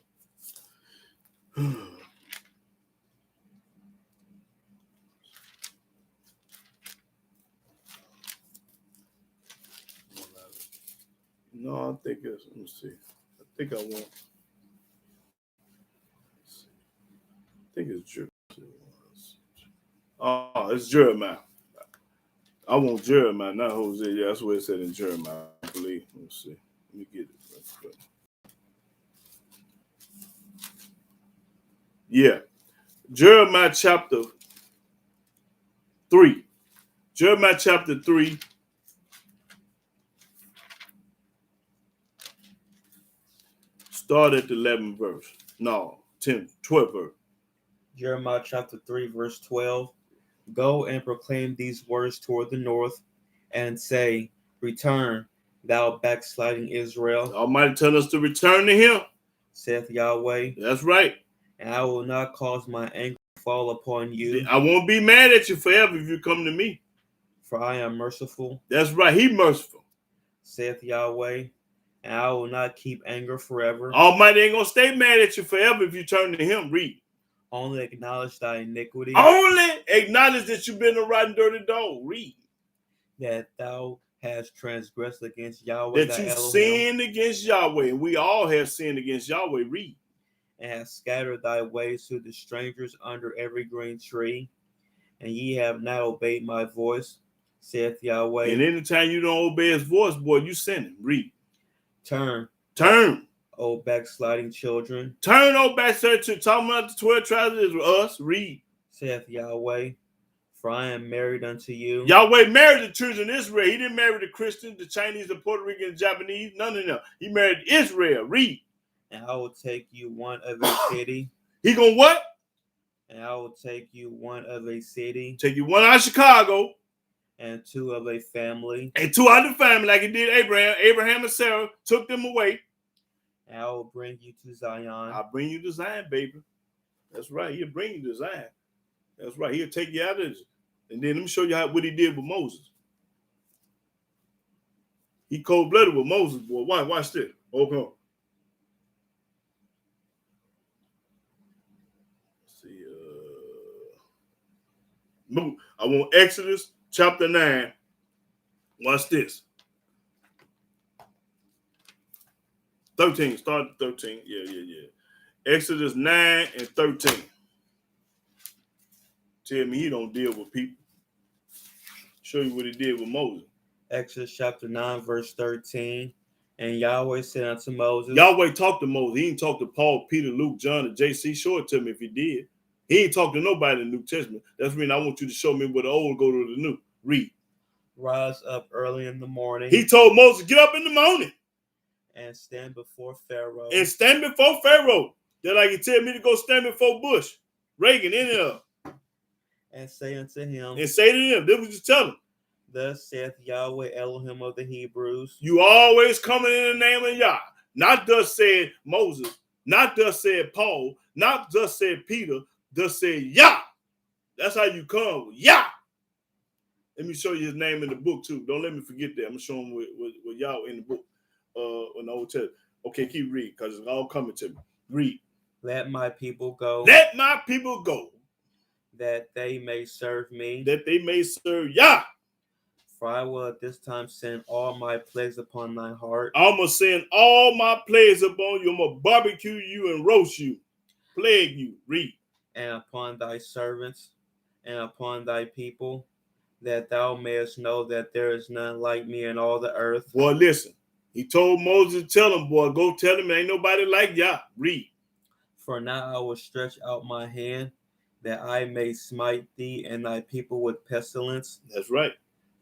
No, I think it's. Let me see. I think I want. I think it's Jeremiah. Oh, it's Jeremiah. I want Jeremiah, not Hosea. Yeah, that's what it said in Jeremiah, I believe. Let's see. Let me get it. Yeah. Jeremiah chapter 3. Jeremiah chapter 3. Start at the 11th verse. No, 10th, 12th verse. Jeremiah chapter 3, verse 12. Go and proclaim these words toward the north, and say, Return, thou backsliding Israel. Almighty tell us to return to him, saith Yahweh. That's right. And I will not cause my anger to fall upon you. I won't be mad at you forever if you come to me. For I am merciful. That's right. He merciful, saith Yahweh. And I will not keep anger forever. Almighty ain't gonna stay mad at you forever if you turn to him. Read. Only acknowledge thy iniquity. Only acknowledge that you've been a rotten, dirty dog. Read. That thou hast transgressed against Yahweh. That you sinned against Yahweh. And we all have sinned against Yahweh. Read. And hast scattered thy ways to the strangers under every green tree. And ye have not obeyed my voice, saith Yahweh. And anytime you don't obey his voice, boy, you sinning. Read. Turn. O backsliding children. Turn, O backsliding children. Talking about the 12 tribes of Israel. Us. Read. Saith Yahweh. For I am married unto you. Yahweh married the children of Israel. He didn't marry the Christians, the Chinese, the Puerto Rican, the Japanese. None of them. He married Israel. Read. And I will take you one of a city. He gonna what? And I will take you one of a city. Take you one out of Chicago. And two of a family. And two out of the family, like he did Abraham. Abraham and Sarah took them away. And I will bring you to Zion. I'll bring you to Zion, baby. That's right. He'll bring you to Zion. That's right. He'll take you out of this. And then let me show you what he did with Moses. He cold-blooded with Moses, boy. Watch this. Hold on. Let's see. I want Exodus chapter 9. Watch this. 13. Start at 13. Yeah. Exodus 9 and 13. Tell me he don't deal with people. Show you what he did with Moses. Exodus chapter 9, verse 13. And Yahweh said unto Moses. Yahweh talked to Moses. He didn't talk to Paul, Peter, Luke, John, and JC. Show it to me if he did. He ain't talked to nobody in the New Testament. That's the reason I want you to show me where the old go to the new. Read. Rise up early in the morning. He told Moses, get up in the morning. And stand before Pharaoh. And stand before Pharaoh. They're like, you tell me to go stand before Bush, Reagan, any of them. And say unto him. And say to him, this was just tell him. Thus saith Yahweh Elohim of the Hebrews. You always coming in the name of Yah. Not thus said Moses. Not thus said Paul. Not thus said Peter. Thus said Yah. That's how you come. Yah. Let me show you his name in the book too. Don't let me forget that. I'm going to show him with Yah in the book. In the Old Testament. Okay, keep reading because it's all coming to me. Read. Let my people go. Let my people go. That they may serve me. That they may serve Yah. For I will at this time send all my plagues upon thy heart. I'm going to send all my plagues upon you. I'm going to barbecue you and roast you. Plague you. Read. And upon thy servants and upon thy people, that thou mayest know that there is none like me in all the earth. Boy, listen. He told Moses, tell him, boy, go tell him ain't nobody like Yah. Read. For now I will stretch out my hand, that I may smite thee and thy people with pestilence. That's right.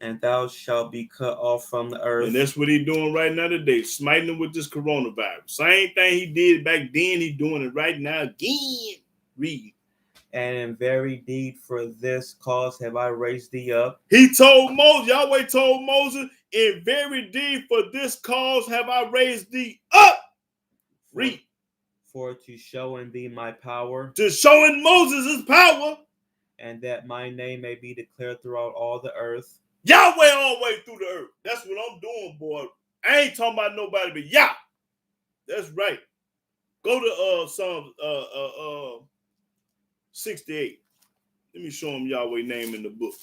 and thou shalt be cut off from the earth. And that's what he's doing right now today, smiting them with this coronavirus. Same thing he did back then, he's doing it right now again. Read. And in very deed for this cause have I raised thee up. He told Moses, Yahweh told Moses, in very deed for this cause have I raised thee up. Read. For to show in thee my power. To show in Moses his power. And that my name may be declared throughout all the earth. Yahweh all the way through the earth. That's what I'm doing, boy. I ain't talking about nobody but Yah. That's right. Go to Psalm 68. Let me show him Yahweh name in the book.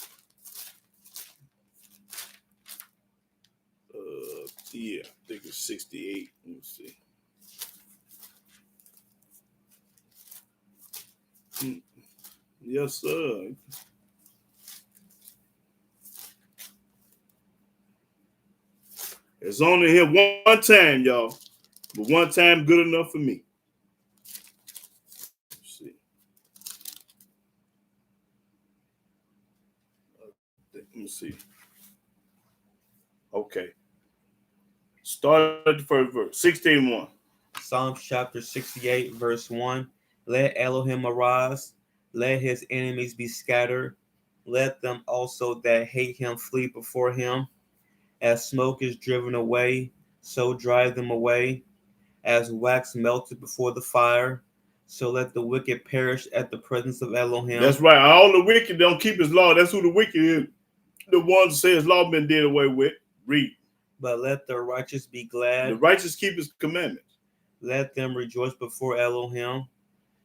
Yeah, I think it's 68. Let me see. Yes, sir. It's only here one time, y'all. But one time good enough for me. Let's see. Let me see. Okay. Start at the first verse. 16:1. Psalms chapter 68, verse 1. Let Elohim arise. Let his enemies be scattered. Let them also that hate him flee before him. As smoke is driven away, so drive them away. As wax melted before the fire, so let the wicked perish at the presence of Elohim. That's right. All the wicked don't keep his law. That's who the wicked is. The ones that say his law been did away with. Read. But let the righteous be glad. The righteous keep his commandments. Let them rejoice before Elohim.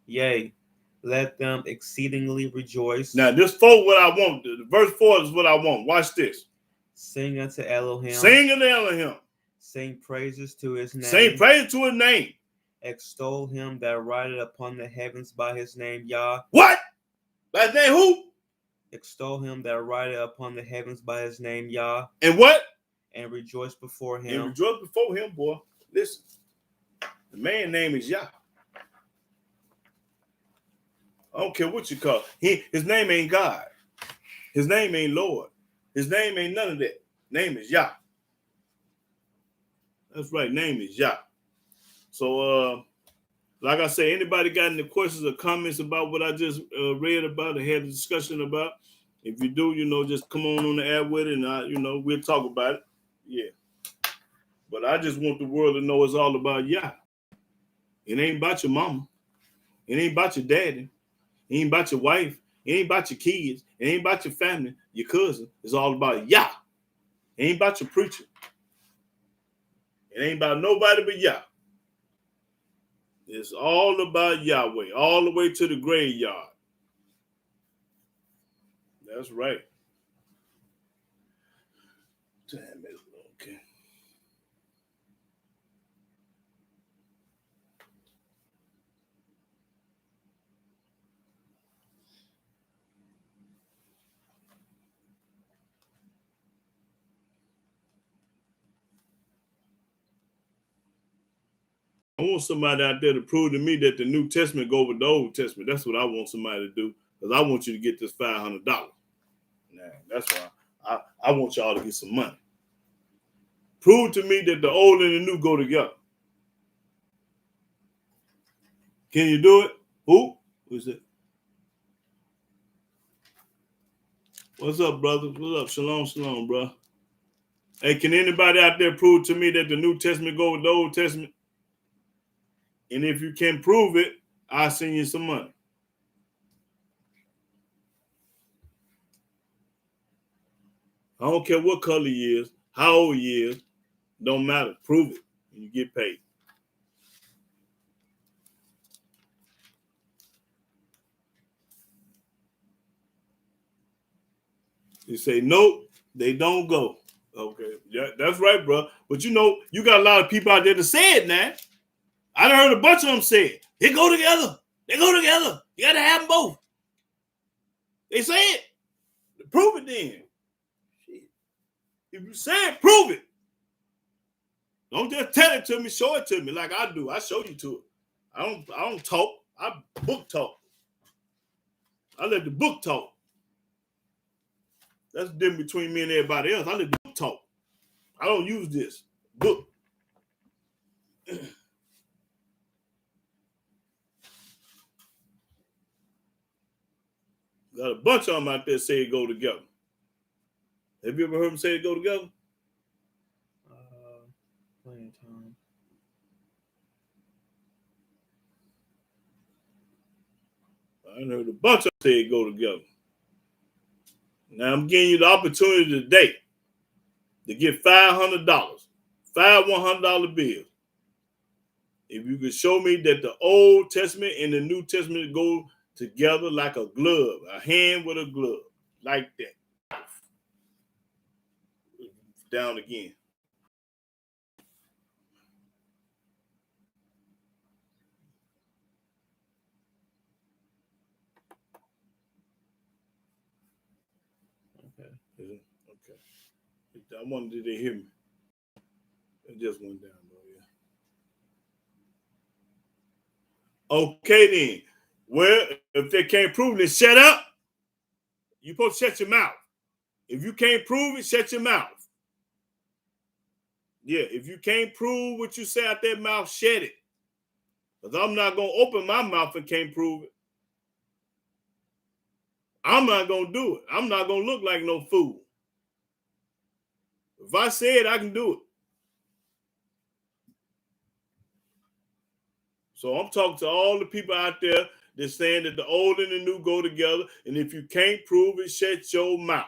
Yea, let them exceedingly rejoice. Now, this 4 what I want. The verse 4 is what I want. Watch this. Sing unto Elohim. Sing unto Elohim. Sing praises to his name. Sing praise to his name. Extol him that rideth upon the heavens by his name, Yah. What? By his name who? Extol him that rideth upon the heavens by his name, Yah. And what? And rejoice before him. And rejoice before him, boy. Listen. The man's name is Yah. I don't care what you call it. His name ain't God. His name ain't Lord. His name ain't none of that. Name is Yah. That's right. Name is Yah. So, like I say, anybody got any questions or comments about what I just read about or had a discussion about? If you do, just come on the air with it and, we'll talk about it. Yeah. But I just want the world to know it's all about Yah. It ain't about your mama. It ain't about your daddy. It ain't about your wife. It ain't about your kids. It ain't about your family, your cousin. It's all about Yah. It ain't about your preacher. It ain't about nobody but Yah. It's all about Yahweh, all the way to the graveyard. That's right. Damn it. Okay. I want somebody out there to prove to me that the New Testament go with the Old Testament. That's what I want somebody to do, because I want you to get this $500. Nah, that's why I want y'all to get some money. Prove to me that the old and the new go together. Can you do it? Who? Who's it? What's up, brother? What's up? Shalom, shalom, bro. Hey, can anybody out there prove to me that the New Testament go with the Old Testament? And if you can prove it, I'll send you some money. I don't care what color he is, how old he is, don't matter. Prove it, and you get paid. You say, nope, they don't go. Okay, yeah, that's right, bro. But you got a lot of people out there that say it now. I done heard a bunch of them say it. They go together. They go together. You got to have them both. They say it. Prove it then. Shit. If you say it, prove it. Don't just tell it to me, show it to me like I do. I show you to it. I don't talk. I book talk. I let the book talk. That's the difference between me and everybody else. I let the book talk. I don't use this book. Got a bunch of them out there say it go together. Have you ever heard them say it go together? Plenty of time. I heard a bunch of them say it go together. Now I'm giving you the opportunity today to get $500, 5 $100 bills. If you could show me that the Old Testament and the New Testament go together like a glove, a hand with a glove, like that. Down again. Okay. Okay. I wonder did they hear me? It just went down though, yeah. Okay then. Well, if they can't prove it, shut up. You're supposed to shut your mouth. If you can't prove it, shut your mouth. Yeah, if you can't prove what you say out that mouth, shut it. Because I'm not going to open my mouth and can't prove it. I'm not going to do it. I'm not going to look like no fool. If I say it, I can do it. So I'm talking to all the people out there that's saying that the old and the new go together. And if you can't prove it, shut your mouth.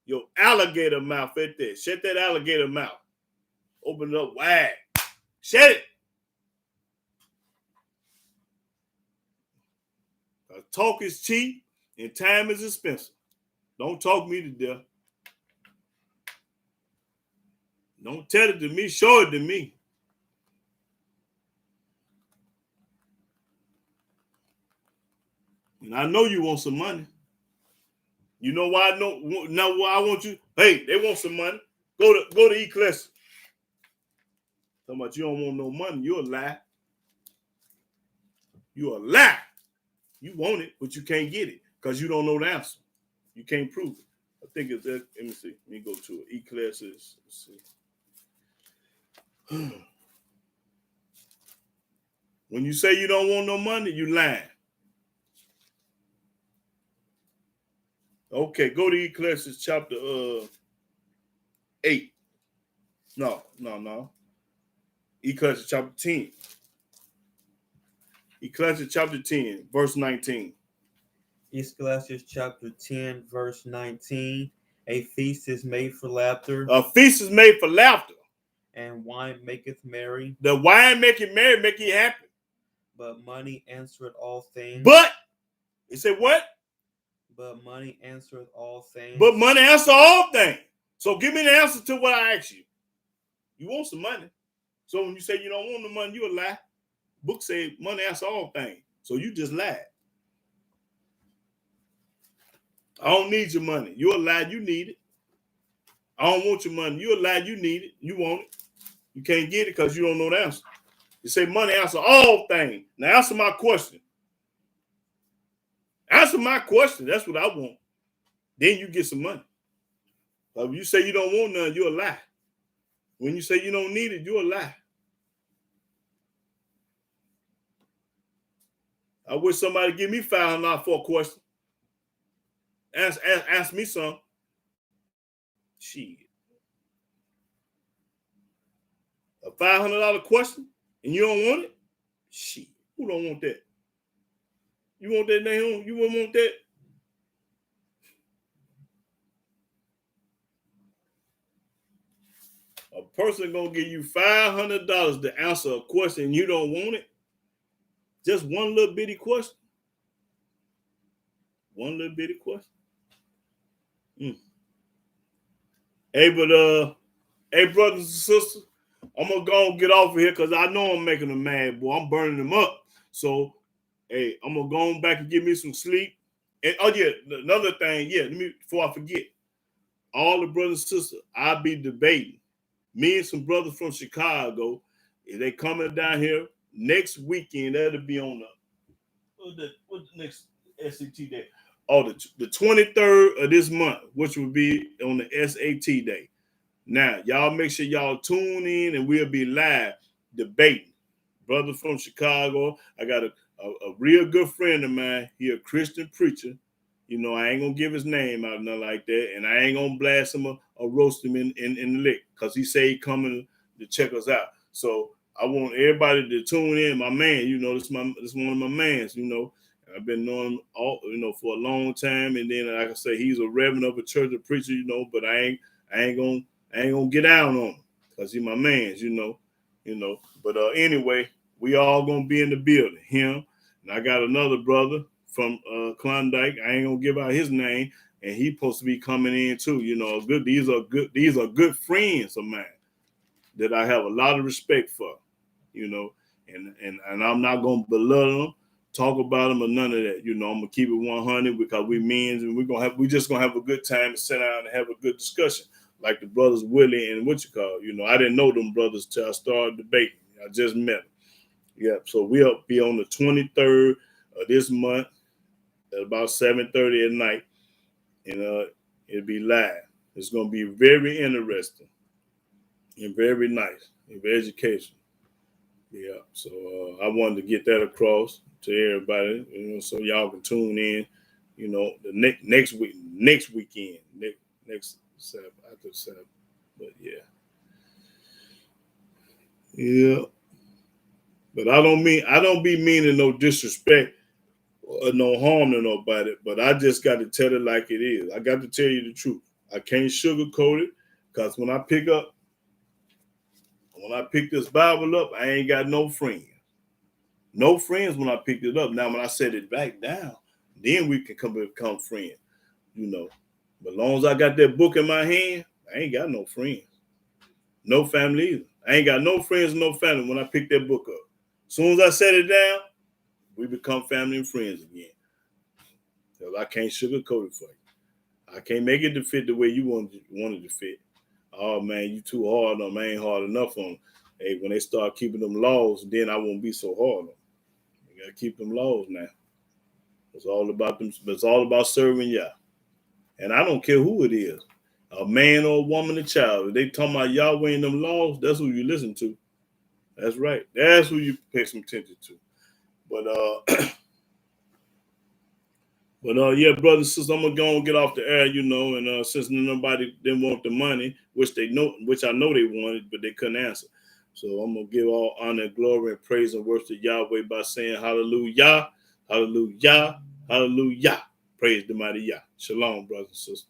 Your alligator mouth right there. Shut that alligator mouth. Open it up wide. Shut it. Talk is cheap and time is expensive. Don't talk me to death. Don't tell it to me. Show it to me. And I know you want some money. You know why I know now why I want you? Hey, they want some money. Go to Ecclesia. Talking about you don't want no money. You're a lie. You're a lie. You want it, but you can't get it because you don't know the answer. You can't prove it. I think it's that. Let me see. Let me go to it. Ecclesia. Let's see. When you say you don't want no money, you lying. Okay, go to Ecclesiastes chapter 8. No. Ecclesiastes chapter 10. Ecclesiastes chapter 10, verse 19. Ecclesiastes chapter 10, verse 19. A feast is made for laughter. A feast is made for laughter. And wine maketh merry. The wine make it merry, make you happy. But money answereth all things. But, it said what? But money answereth all things. But money answers all things. So give me the answer to what I asked you. You want some money. So when you say you don't want the money, you a lie. Book say money answers all things. So you just lied. I don't need your money. You a lie, you need it. I don't want your money. You a lie, you need it. You want it. You can't get it because you don't know the answer. You say money answers all things. Now answer my question. Answer my question. That's what I want. Then you get some money. But when you say you don't want none, you're a lie. When you say you don't need it, you're a lie. I wish somebody give me $500 for a question. Ask me some. Shit. A $500 question and you don't want it? Shit. Who don't want that? You want that, Nahum? You wouldn't want that? A person gonna give you $500 to answer a question and you don't want it? Just one little bitty question? One little bitty question? Hey, but hey, brothers and sisters, I'm gonna go and get off of here because I know I'm making them mad, boy. I'm burning them up. So, hey, I'm gonna go on back and get me some sleep. And oh yeah, another thing, yeah, let me before I forget, all the brothers and sisters, I'll be debating. Me and some brothers from Chicago, if they coming down here next weekend, that'll be on the what's the next SCT day? the 23rd of this month, which will be on the SAT day. Now, y'all make sure y'all tune in and we'll be live debating. Brother from Chicago, I got a real good friend of mine. He a Christian preacher. You know, I ain't gonna give his name out, nothing like that, and I ain't gonna blast him or roast him in the lick, because he say he coming to check us out. So I want everybody to tune in. My man, you know, this one of my mans, you know. I've been knowing him for a long time, and then like I say, he's a reverend of a church, a preacher, you know, but I ain't gonna get down on him because he my man's, you know. But anyway, we all gonna be in the building. Him, and I got another brother from Klondike. I ain't gonna give out his name, and he supposed to be coming in too. You know, these are good friends of mine that I have a lot of respect for. You know, and I'm not gonna belittle them, talk about them or none of that. You know, I'm gonna keep it 100 because we men, and we just gonna have a good time and sit down and have a good discussion. Like the brothers Willie and you know, I didn't know them brothers till I started debating. I just met them. Yeah, so we'll be on the 23rd of this month at about 7:30 at night, and it'll be live. It's gonna be very interesting and very nice and very educational. Yeah, so I wanted to get that across to everybody, you know, so y'all can tune in. You know, the next weekend, next Sabbath, after Sabbath. But yeah. But I don't be meaning no disrespect or no harm to nobody, but I just got to tell it like it is. I got to tell you the truth. I can't sugarcoat it, because when I pick this Bible up, I ain't got no friends. No friends when I picked it up. Now, when I set it back down, then we can become friends, you know. But as long as I got that book in my hand, I ain't got no friends. No family either. I ain't got no friends, no family when I pick that book up. As soon as I set it down, we become family and friends again. Because I can't sugarcoat it for you. I can't make it to fit the way you wanted to fit. Oh, man, you too hard on them. I ain't hard enough on them. Hey, when they start keeping them laws, then I won't be so hard on them. You got to keep them laws now. It's all about them. It's all about serving Yah. And I don't care who it is, a man or a woman, a child. If they talking about Yahweh and them laws, that's who you listen to. That's right. That's who you pay some attention to. But yeah, brothers and sisters, I'm gonna go and get off the air, you know, and since nobody didn't want the money, which I know they wanted, but they couldn't answer. So I'm gonna give all honor, glory, and praise and worship to Yahweh by saying hallelujah, hallelujah, hallelujah. Praise the mighty Yah. Shalom, brothers and sisters.